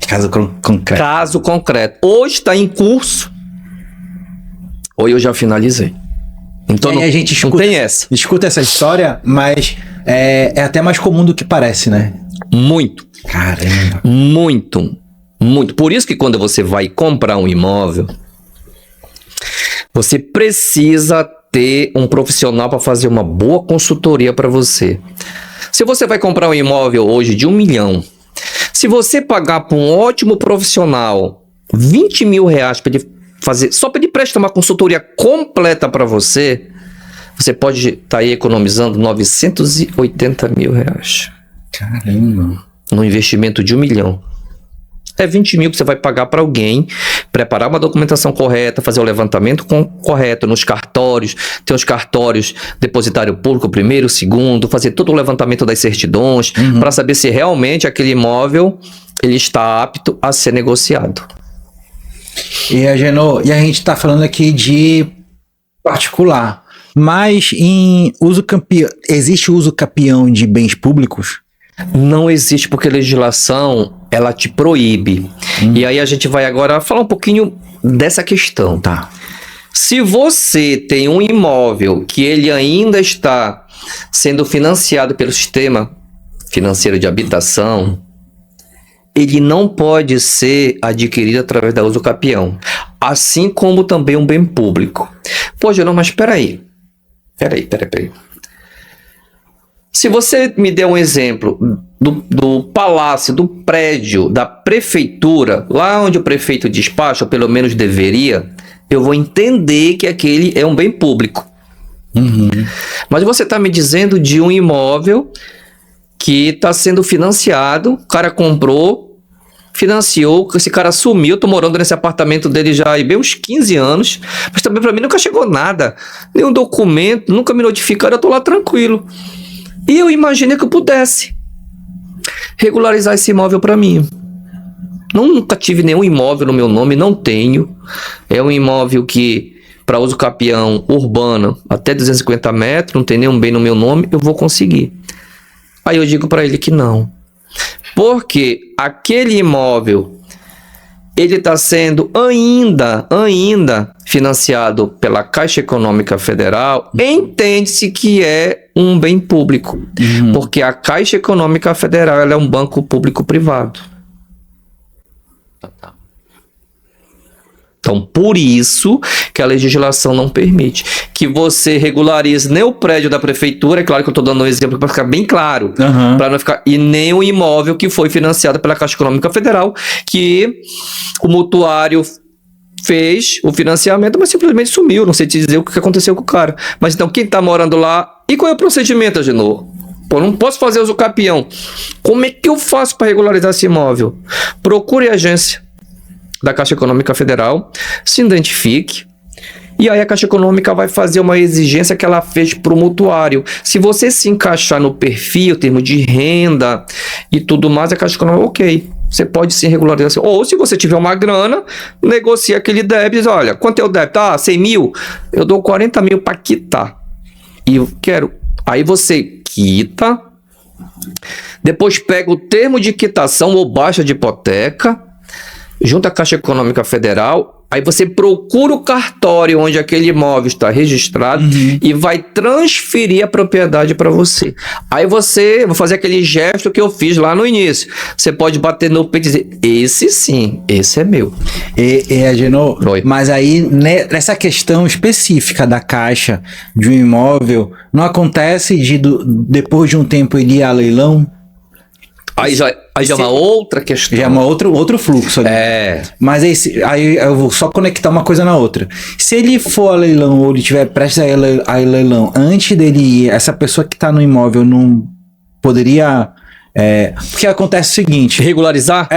S1: Caso concreto.
S2: Caso concreto. Ou está em curso, ou eu já finalizei. Então não,
S1: a gente escuta,
S2: não tem essa.
S1: Escuta essa história, mas é até mais comum do que parece, né?
S2: Muito.
S1: Caramba.
S2: Muito. Por isso que quando você vai comprar um imóvel, você precisa ter um profissional para fazer uma boa consultoria para você. Se você vai comprar um imóvel hoje de 1 milhão, se você pagar para um ótimo profissional 20 mil reais para ele fazer, só para ele prestar uma consultoria completa para você, você pode estar aí economizando 980 mil reais.
S1: Caramba.
S2: No investimento de 1 milhão. É 20 mil que você vai pagar para alguém, preparar uma documentação correta, fazer o levantamento correto nos cartórios, ter os cartórios depositário público, primeiro, segundo, fazer todo o levantamento das certidões, para saber se realmente aquele imóvel ele está apto a ser negociado.
S1: E Agenor, e a gente está falando aqui de particular, mas em uso campeão, existe uso capião de bens públicos?
S2: Não existe, porque a legislação ela te proíbe. E aí a gente vai agora falar um pouquinho dessa questão.
S1: Tá.
S2: Se você tem um imóvel que ele ainda está sendo financiado pelo sistema financeiro de habitação, ele não pode ser adquirido através da uso capião, assim como também um bem público. Pô, não, mas peraí. Se você me der um exemplo do palácio, do prédio, da prefeitura, lá onde o prefeito despacha, ou pelo menos deveria, eu vou entender que aquele é um bem público. Mas você está me dizendo de um imóvel que está sendo financiado, o cara comprou financiou, esse cara sumiu, eu tô morando nesse apartamento dele já há bem uns 15 anos, mas também para mim nunca chegou nada, nenhum documento, nunca me notificaram, eu tô lá tranquilo. E eu imaginei que eu pudesse regularizar esse imóvel para mim. Nunca tive nenhum imóvel no meu nome, não tenho. É um imóvel que, para uso capião urbano, até 250 metros, não tem nenhum bem no meu nome, eu vou conseguir. Aí eu digo para ele que não. Porque aquele imóvel, ele está sendo ainda financiado pela Caixa Econômica Federal, entende-se que é um bem público. Porque a Caixa Econômica Federal ela é um banco público-privado. Então, por isso que a legislação não permite que você regularize nem o prédio da prefeitura, é claro que eu estou dando um exemplo para ficar bem claro, para não ficar, e nem o imóvel que foi financiado pela Caixa Econômica Federal, que o mutuário fez o financiamento, mas simplesmente sumiu, não sei te dizer o que aconteceu com o cara. Mas então, quem está morando lá, e qual é o procedimento, Agenor? Pô, não posso fazer uso capião. Como é que eu faço para regularizar esse imóvel? Procure a agência da Caixa Econômica Federal, se identifique, e aí a Caixa Econômica vai fazer uma exigência que ela fez para o mutuário. Se você se encaixar no perfil, termo de renda e tudo mais, a Caixa Econômica, ok, você pode sim regularizar. Ou se você tiver uma grana, negocia aquele débito, diz, olha, quanto é o débito? 100 mil? Eu dou 40 mil para quitar. E eu quero... Aí você quita, depois pega o termo de quitação ou baixa de hipoteca, junto à Caixa Econômica Federal, aí você procura o cartório onde aquele imóvel está registrado e vai transferir a propriedade para você. Aí você, vou fazer aquele gesto que eu fiz lá no início. Você pode bater no peito e dizer, esse sim, esse é meu.
S1: Agenor, mas aí nessa questão específica da Caixa de um imóvel, não acontece depois de um tempo ele ir a leilão?
S2: Aí já é uma outra questão. Já é
S1: outro fluxo ali. Mas aí eu vou só conectar uma coisa na outra. Se ele for a leilão ou ele estiver prestes a leilão, antes dele ir, essa pessoa que está no imóvel não poderia... porque acontece o seguinte...
S2: Regularizar?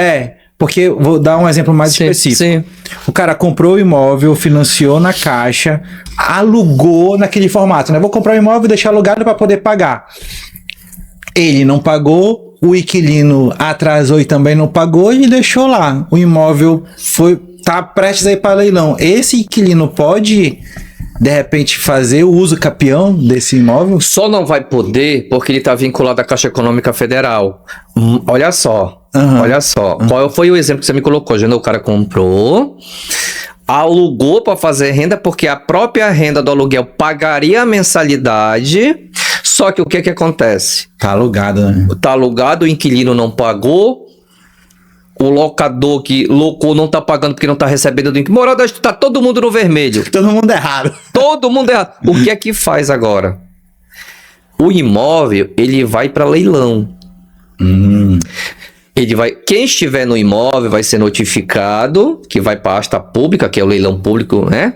S1: Porque vou dar um exemplo mais específico. Sim. O cara comprou o imóvel, financiou na Caixa, alugou naquele formato, né? Vou comprar o imóvel e deixar alugado para poder pagar. Ele não pagou... O inquilino atrasou e também não pagou e deixou lá. O imóvel tá prestes a ir para leilão. Esse inquilino pode, de repente, fazer o uso capião desse imóvel?
S2: Só não vai poder porque ele está vinculado à Caixa Econômica Federal. Olha só. Qual foi o exemplo que você me colocou? O cara comprou, alugou para fazer renda porque a própria renda do aluguel pagaria a mensalidade. Só que o que acontece?
S1: Tá alugado, né?
S2: Tá alugado, o inquilino não pagou, o locador que locou não tá pagando porque não tá recebendo do inquilino. Morada, tá todo mundo no vermelho.
S1: Todo mundo errado.
S2: Todo mundo errado. O que é que faz agora? O imóvel, ele vai para leilão. Quem estiver no imóvel vai ser notificado, que vai para a asta pública, que é o leilão público, né?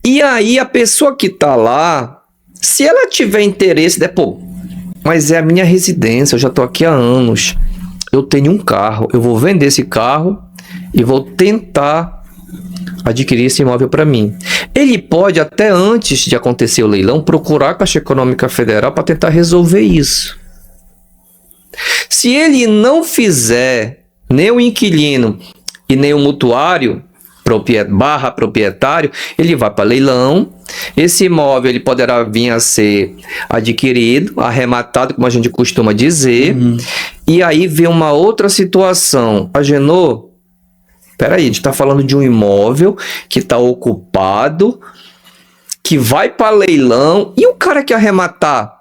S2: E aí a pessoa que tá lá, se ela tiver interesse, mas é a minha residência, eu já tô aqui há anos, eu tenho um carro, eu vou vender esse carro e vou tentar adquirir esse imóvel para mim. Ele pode, até antes de acontecer o leilão, procurar a Caixa Econômica Federal para tentar resolver isso. Se ele não fizer, nem o inquilino e nem o mutuário, proprietário, ele vai para leilão. Esse imóvel ele poderá vir a ser adquirido, arrematado, como a gente costuma dizer. E aí vem uma outra situação. Agenor, peraí, a gente está falando de um imóvel que está ocupado, que vai para leilão, e o cara que arrematar,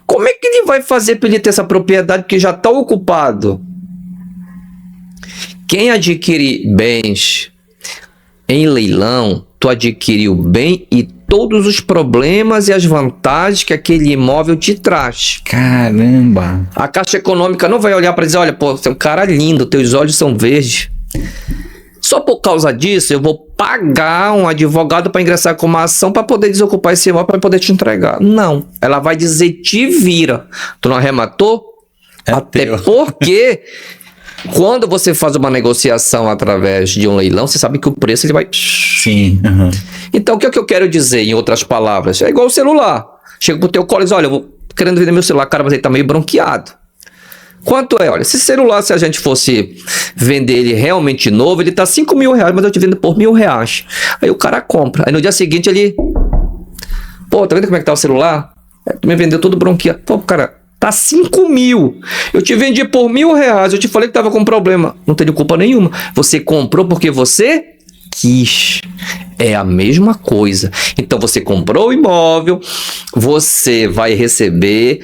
S2: como é que ele vai fazer para ele ter essa propriedade que já está ocupado? Quem adquire bens em leilão, tu adquiriu o bem e todos os problemas e as vantagens que aquele imóvel te traz.
S1: Caramba!
S2: A Caixa Econômica não vai olhar para dizer, olha, pô, você é um cara lindo, teus olhos são verdes. Só por causa disso, eu vou pagar um advogado para ingressar com uma ação para poder desocupar esse imóvel, para poder te entregar. Não. Ela vai dizer, te vira. Tu não arrematou? Até porque Quando você faz uma negociação através de um leilão, você sabe que o preço ele vai...
S1: Sim.
S2: Então, o que é que eu quero dizer, em outras palavras? É igual o celular. Chega pro teu colo e diz, olha, eu vou querendo vender meu celular, cara, mas ele tá meio bronqueado. Quanto é? Olha, esse celular, se a gente fosse vender ele realmente novo, ele tá R$5.000, mas eu te vendo por R$1.000. Aí o cara compra. Aí no dia seguinte ele... Pô, tá vendo como é que tá o celular? Tu me vendeu todo bronqueado. Pô, cara, tá 5.000. Eu te vendi por R$1.000. Eu te falei que tava com problema. Não tenho culpa nenhuma. Você comprou porque você quis. É a mesma coisa. Então você comprou o imóvel, você vai receber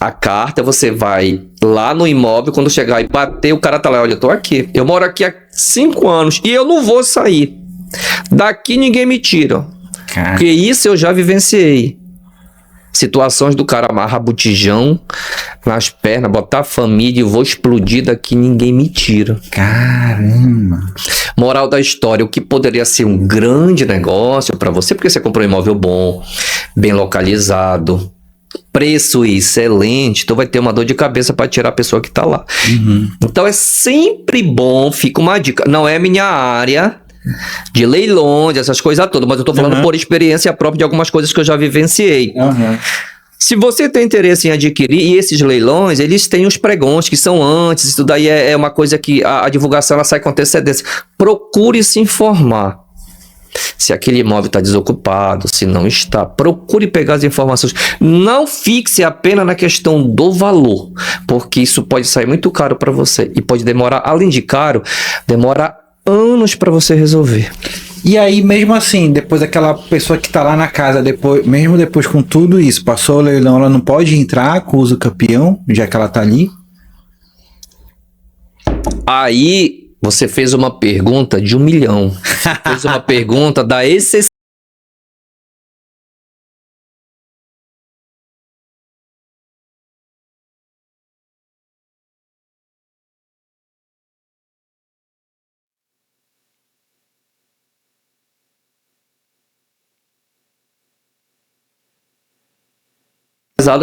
S2: a carta, você vai lá no imóvel, quando chegar e bater, o cara tá lá, olha, eu tô aqui. Eu moro aqui há 5 anos e eu não vou sair. Daqui ninguém me tira. Porque isso eu já vivenciei. Situações do cara amarrar botijão nas pernas, botar a família e vou explodir daqui, ninguém me tira.
S1: Caramba!
S2: Moral da história, o que poderia ser um grande negócio para você, porque você comprou um imóvel bom, bem localizado, preço excelente, então vai ter uma dor de cabeça para tirar a pessoa que está lá. Então é sempre bom, fica uma dica, não é minha área de leilões, essas coisas todas, mas eu tô falando por experiência própria de algumas coisas que eu já vivenciei. Se você tem interesse em adquirir, e esses leilões, eles têm os pregões que são antes, isso daí é uma coisa que a divulgação ela sai com antecedência. Procure se informar. Se aquele imóvel está desocupado, se não está, procure pegar as informações. Não fixe apenas na questão do valor, porque isso pode sair muito caro para você e pode demorar, além de caro, demora anos para você resolver.
S1: E aí, mesmo assim, depois aquela pessoa que tá lá na casa, mesmo depois com tudo isso, passou o leilão, ela não pode entrar com o uso campeão, já que ela tá ali?
S2: Aí, você fez uma pergunta de 1 milhão. Fez uma pergunta da exceção.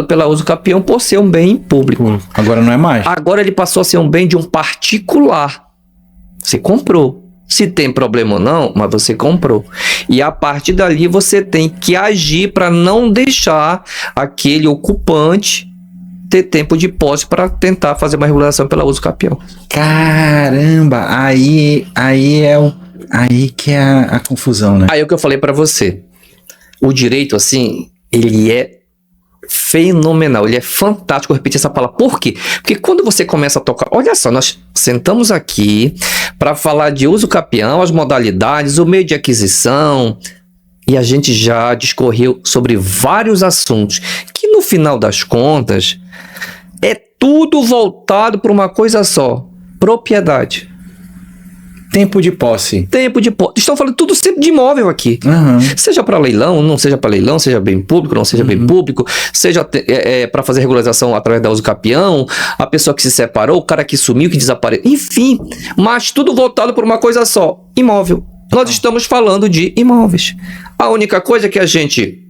S2: Pela uso campeão por ser um bem público.
S1: Agora não é mais.
S2: Agora ele passou a ser um bem de um particular. Você comprou. Se tem problema ou não, mas você comprou. E a partir dali você tem que agir para não deixar aquele ocupante ter tempo de posse para tentar fazer uma regulação pela uso campeão.
S1: Caramba, aí que é a confusão, né?
S2: Aí é o que eu falei para você. O direito, assim, ele é fenomenal, ele é fantástico, eu repeti essa palavra. Por quê? Porque quando você começa a tocar, olha só, nós sentamos aqui para falar de uso campeão, as modalidades, o meio de aquisição, e a gente já discorreu sobre vários assuntos que no final das contas é tudo voltado para uma coisa só: propriedade.
S1: Tempo de posse.
S2: Tempo de posse. Estão falando tudo sempre de imóvel aqui. Seja para leilão, não seja para leilão, seja bem público, não seja bem público, seja para fazer regularização através da uso campeão, a pessoa que se separou, o cara que sumiu, que desapareceu, enfim, mas tudo voltado por uma coisa só: imóvel. Nós estamos falando de imóveis. A única coisa é que a gente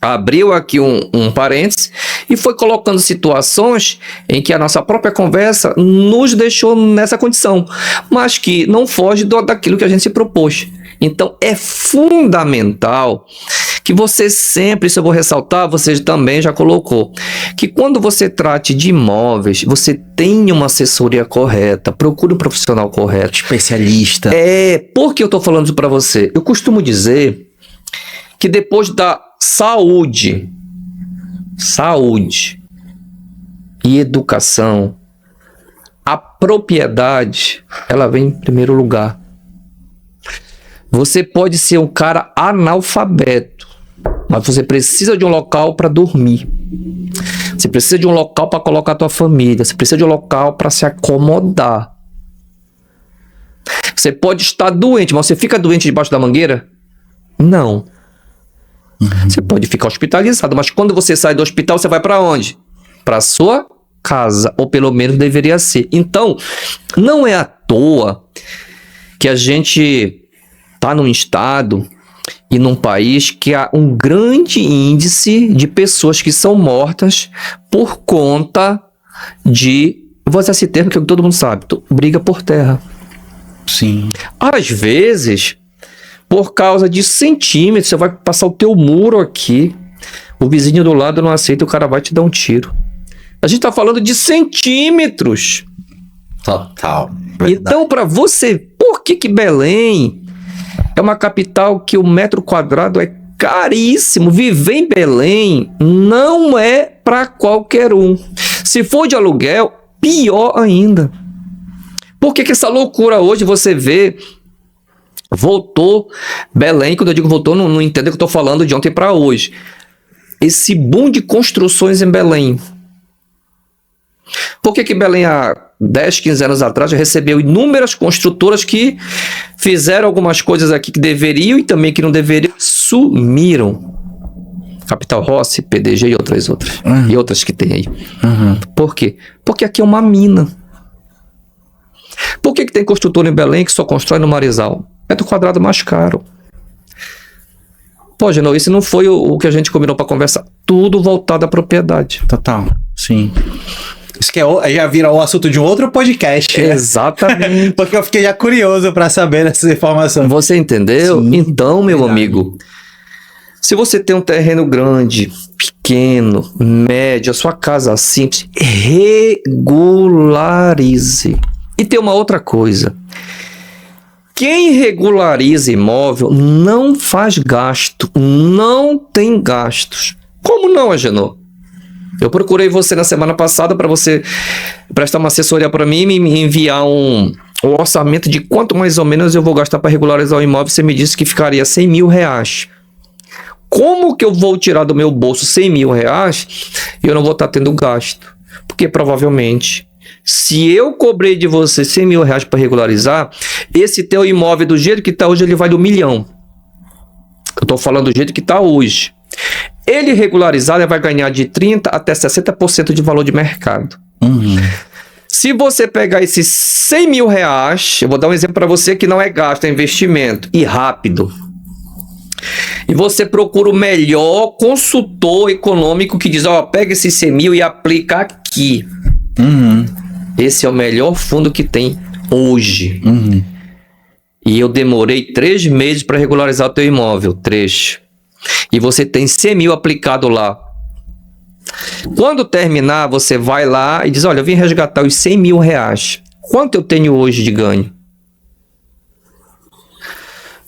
S2: abriu aqui um parênteses e foi colocando situações em que a nossa própria conversa nos deixou nessa condição, mas que não foge daquilo que a gente se propôs. Então é fundamental que você sempre, isso eu vou ressaltar, você também já colocou, que quando você trate de imóveis, você tenha uma assessoria correta, procure um profissional correto.
S1: Especialista.
S2: Por que eu estou falando isso para você? Eu costumo dizer que depois da saúde e educação, a propriedade, ela vem em primeiro lugar. Você pode ser um cara analfabeto, mas você precisa de um local para dormir. Você precisa de um local para colocar a tua família. Você precisa de um local para se acomodar. Você pode estar doente, mas você fica doente debaixo da mangueira? Não. Você pode ficar hospitalizado, mas quando você sai do hospital, você vai para onde? Para sua casa, ou pelo menos deveria ser. Então, não é à toa que a gente está num estado e num país que há um grande índice de pessoas que são mortas por conta de vou usar esse termo que todo mundo sabe, briga por terra.
S1: Sim.
S2: Às vezes, por causa de centímetros, você vai passar o teu muro aqui, o vizinho do lado não aceita, o cara vai te dar um tiro. A gente tá falando de centímetros.
S1: Total.
S2: Então, para você, por que Belém é uma capital que o metro quadrado é caríssimo? Viver em Belém não é para qualquer um. Se for de aluguel, pior ainda. Por que essa loucura hoje você vê? Voltou Belém, quando eu digo voltou, não entendo que eu estou falando de ontem para hoje. Esse boom de construções em Belém. Por que Belém há 10, 15 anos atrás já recebeu inúmeras construtoras que fizeram algumas coisas aqui que deveriam e também que não deveriam, sumiram? Capital Rossi, PDG e outras. E outras que tem aí. Por quê? Porque aqui é uma mina. Por que tem construtora em Belém que só constrói no Marezal? Metro quadrado mais caro. Pô, Genô, isso não foi o que a gente combinou para conversar. Tudo voltado à propriedade.
S1: Total, sim. Isso que já vira o assunto de um outro podcast. Né?
S2: Exatamente.
S1: Porque eu fiquei já curioso para saber dessas informações.
S2: Você entendeu?
S1: Sim,
S2: então, meu amigo, se você tem um terreno grande, pequeno, médio, a sua casa simples, regularize. E tem uma outra coisa. Quem regulariza imóvel não faz gasto, não tem gastos. Como não, Agenor? Eu procurei você na semana passada para você prestar uma assessoria para mim e me enviar um orçamento de quanto mais ou menos eu vou gastar para regularizar o imóvel. Você me disse que ficaria R$100 mil. Como que eu vou tirar do meu bolso R$100 mil e eu não vou estar tendo gasto? Porque provavelmente, se eu cobrei de você R$100 mil para regularizar, esse teu imóvel do jeito que está hoje, ele vale R$1 milhão. Eu estou falando do jeito que está hoje. Ele regularizado, ele vai ganhar de 30% até 60% de valor de mercado. Se você pegar esses R$100 mil, eu vou dar um exemplo para você que não é gasto, é investimento e rápido. E você procura o melhor consultor econômico que diz, pega esses 100 mil e aplica aqui. Esse é o melhor fundo que tem hoje. E eu demorei 3 meses para regularizar o teu imóvel. 3. E você tem 100 mil aplicado lá. Quando terminar, você vai lá e diz, olha, eu vim resgatar os R$100 mil. Quanto eu tenho hoje de ganho?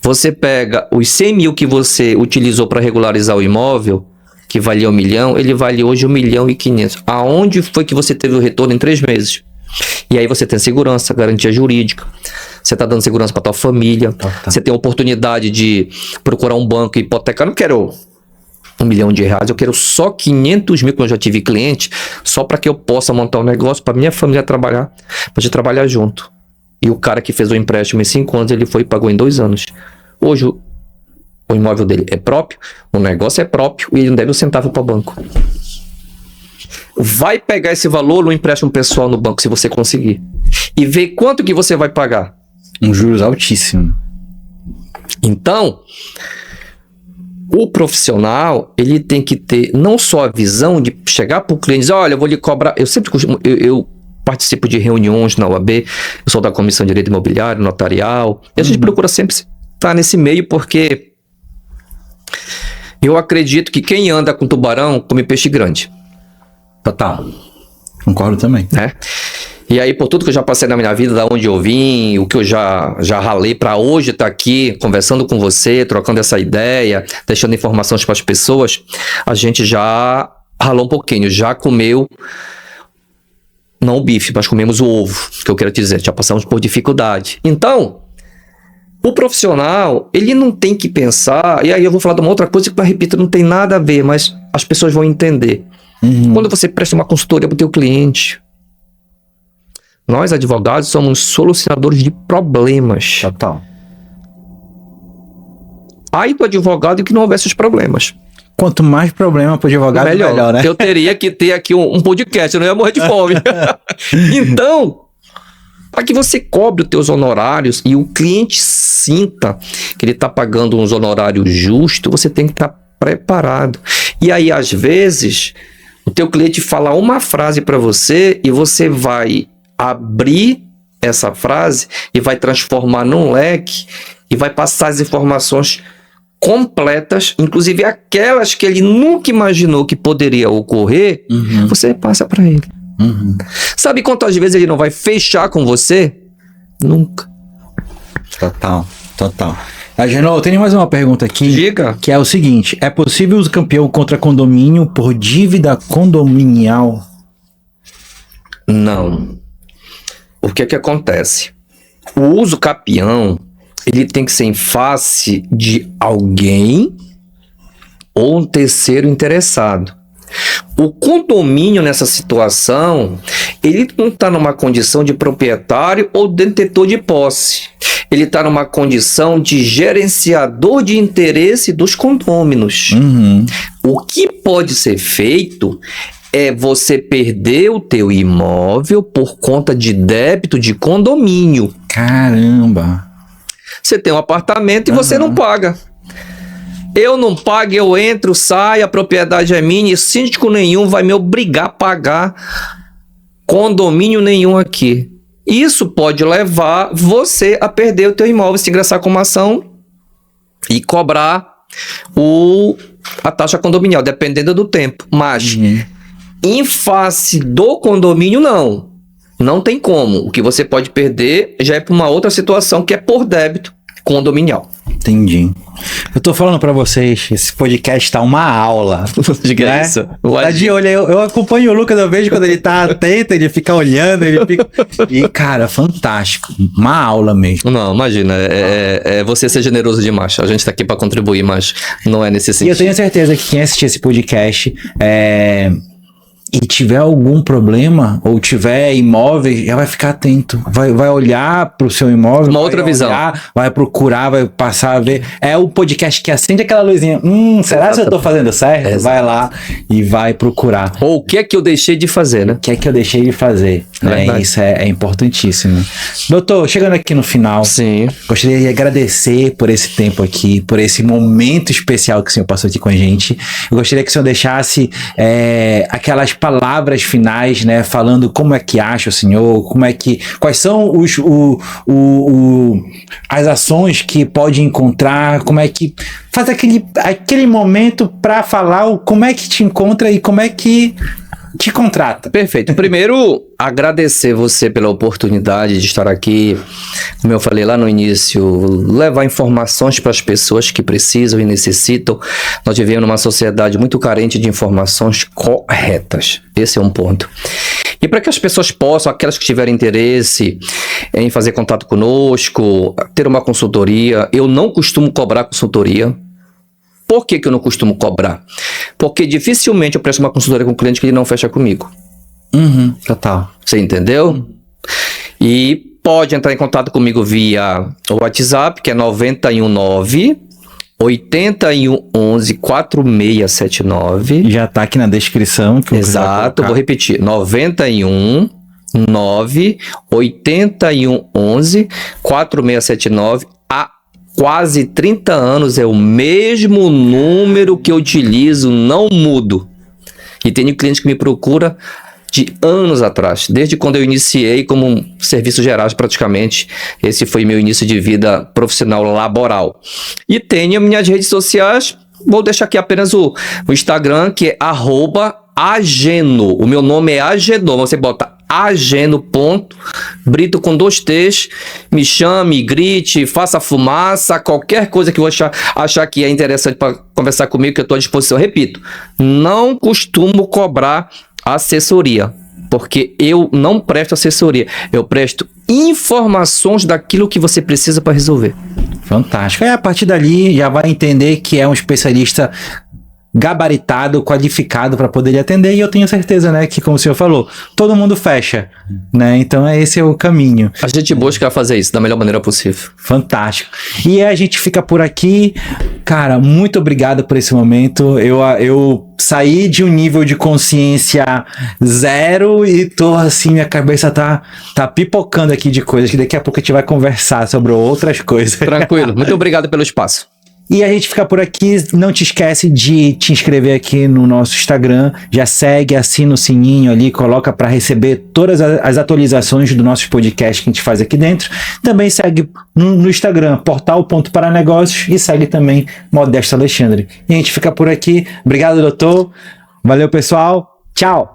S2: Você pega os 100 mil que você utilizou para regularizar o imóvel, que valia R$1 milhão, ele vale hoje R$1.500.000. Aonde foi que você teve o retorno em 3 meses? E aí você tem segurança, garantia jurídica. Você está dando segurança para tua família. Você tem a oportunidade de procurar um banco e hipotecar. Eu não quero R$1 milhão, eu quero só 500 mil, quando eu já tive cliente, só para que eu possa montar um negócio, para minha família trabalhar, para gente trabalhar junto. E o cara que fez o empréstimo em 5 anos, ele foi e pagou em 2 anos. Hoje o imóvel dele é próprio, o negócio é próprio e ele não deve um centavo para o banco. Vai pegar esse valor no empréstimo pessoal no banco, se você conseguir, e ver quanto que você vai pagar.
S1: Um juros altíssimo.
S2: Então, o profissional, ele tem que ter não só a visão de chegar para o cliente e dizer, olha, eu vou lhe cobrar. Eu sempre costumo, eu participo de reuniões na UAB, eu sou da Comissão de Direito Imobiliário, Notarial, e a gente procura sempre estar nesse meio, porque eu acredito que quem anda com tubarão come peixe grande.
S1: Total. Concordo também.
S2: E aí, por tudo que eu já passei na minha vida, da onde eu vim, o que eu já ralei para hoje estar aqui, conversando com você, trocando essa ideia, deixando informações para as pessoas, a gente já ralou um pouquinho, já comeu, não o bife, mas comemos o ovo, que eu quero te dizer, já passamos por dificuldade. Então, o profissional, ele não tem que pensar, e aí eu vou falar de uma outra coisa que, repito, não tem nada a ver, mas as pessoas vão entender. Quando você presta uma consultoria para o teu cliente, nós, advogados, somos solucionadores de problemas.
S1: Total.
S2: Aí do advogado que não houvesse os problemas.
S1: Quanto mais problema para o advogado, melhor, né?
S2: Eu teria que ter aqui um podcast, eu não ia morrer de fome. Então, para que você cobre os teus honorários e o cliente sinta que ele está pagando uns honorários justos, você tem que estar preparado. E aí, às vezes, o teu cliente falar uma frase para você e você vai abrir essa frase e vai transformar num leque e vai passar as informações completas, inclusive aquelas que ele nunca imaginou que poderia ocorrer, você passa para ele. Sabe quantas vezes ele não vai fechar com você? Nunca.
S1: Total. Agenor, eu tenho mais uma pergunta aqui.
S2: Diga.
S1: Que é o seguinte: é possível uso campeão contra condomínio por dívida condominial?
S2: Não. O que é que acontece? O uso capião, ele tem que ser em face de alguém ou um terceiro interessado. O condomínio nessa situação, ele não está numa condição de proprietário ou detentor de posse. Ele está numa condição de gerenciador de interesse dos condôminos. O que pode ser feito é você perder o teu imóvel por conta de débito de condomínio.
S1: Caramba!
S2: Você tem um apartamento e você não paga. Eu não pago, eu entro, saio, a propriedade é minha e síndico nenhum vai me obrigar a pagar condomínio nenhum aqui. Isso pode levar você a perder o teu imóvel, se ingressar com uma ação e cobrar a taxa condominial, dependendo do tempo. Mas em face do condomínio, não tem como. O que você pode perder já é para uma outra situação que é por débito condominial.
S1: Entendi. Eu tô falando pra vocês, esse podcast tá uma aula.
S2: Diga
S1: né?
S2: isso.
S1: Tá de olho, eu acompanho o Lucas, eu vejo quando ele tá atento, ele fica olhando, ele fica... E, cara, fantástico. Uma aula mesmo.
S2: Não, imagina, é você ser generoso demais. A gente tá aqui pra contribuir, mas não é nesse
S1: E
S2: sentido.
S1: eu tenho certeza que quem assistir esse podcast e tiver algum problema, ou tiver imóveis, já vai ficar atento. Vai olhar pro seu imóvel.
S2: Uma outra visão.
S1: Vai procurar, vai passar a ver. É o podcast que acende aquela luzinha. Será que eu tô fazendo certo?
S2: Exato.
S1: Vai lá e vai procurar.
S2: Ou o que é que eu deixei de fazer, né?
S1: O que é que eu deixei de fazer?
S2: Verdade.
S1: Isso é importantíssimo. Doutor, chegando aqui no final,
S2: Sim.
S1: gostaria de agradecer por esse tempo aqui, por esse momento especial que o senhor passou aqui com a gente. Eu gostaria que o senhor deixasse aquelas palavras finais, né, falando como é que acha o senhor, quais são as ações que pode encontrar, como é que faz aquele momento para falar como é que te encontra e como é que te contrata.
S2: Perfeito. Primeiro, agradecer você pela oportunidade de estar aqui. Como eu falei lá no início, levar informações para as pessoas que precisam e necessitam. Nós vivemos numa sociedade muito carente de informações corretas. Esse é um ponto. E para que as pessoas possam, aquelas que tiverem interesse em fazer contato conosco, ter uma consultoria, eu não costumo cobrar consultoria. Por que eu não costumo cobrar? Porque dificilmente eu presto uma consultoria com um cliente que ele não fecha comigo.
S1: Total.
S2: Você entendeu? E pode entrar em contato comigo via WhatsApp, que é 919 8111 4679.
S1: Já tá aqui na descrição. Que
S2: Exato, vou repetir. 91 9 8111 4679. Há quase 30 anos é o mesmo número que eu utilizo, não mudo. E tenho cliente que me procura de anos atrás, desde quando eu iniciei como serviços gerais praticamente. Esse foi meu início de vida profissional laboral. E tenho minhas redes sociais, vou deixar aqui apenas o Instagram, que é @ageno. O meu nome é Agenor, você bota ageno.brito com 2 T's, me chame, grite, faça fumaça, qualquer coisa que você achar que é interessante para conversar comigo, que eu estou à disposição. Repito, não costumo cobrar assessoria, porque eu não presto assessoria, eu presto informações daquilo que você precisa para resolver.
S1: Fantástico. A partir dali já vai entender que é um especialista gabaritado, qualificado para poder lhe atender, e eu tenho certeza, né, que como o senhor falou, todo mundo fecha, né, então esse é o caminho.
S2: A gente busca fazer isso da melhor maneira possível.
S1: Fantástico. E a gente fica por aqui, cara, muito obrigado por esse momento, eu saí de um nível de consciência 0 e tô assim, minha cabeça tá pipocando aqui de coisas, que daqui a pouco a gente vai conversar sobre outras coisas.
S2: Tranquilo, muito obrigado pelo espaço.
S1: E a gente fica por aqui. Não te esquece de te inscrever aqui no nosso Instagram. Já segue, assina o sininho ali, coloca para receber todas as atualizações do nosso podcast que a gente faz aqui dentro. Também segue no Instagram, portal.paranegócios, e segue também Modesto Alexandre. E a gente fica por aqui. Obrigado, doutor. Valeu, pessoal. Tchau.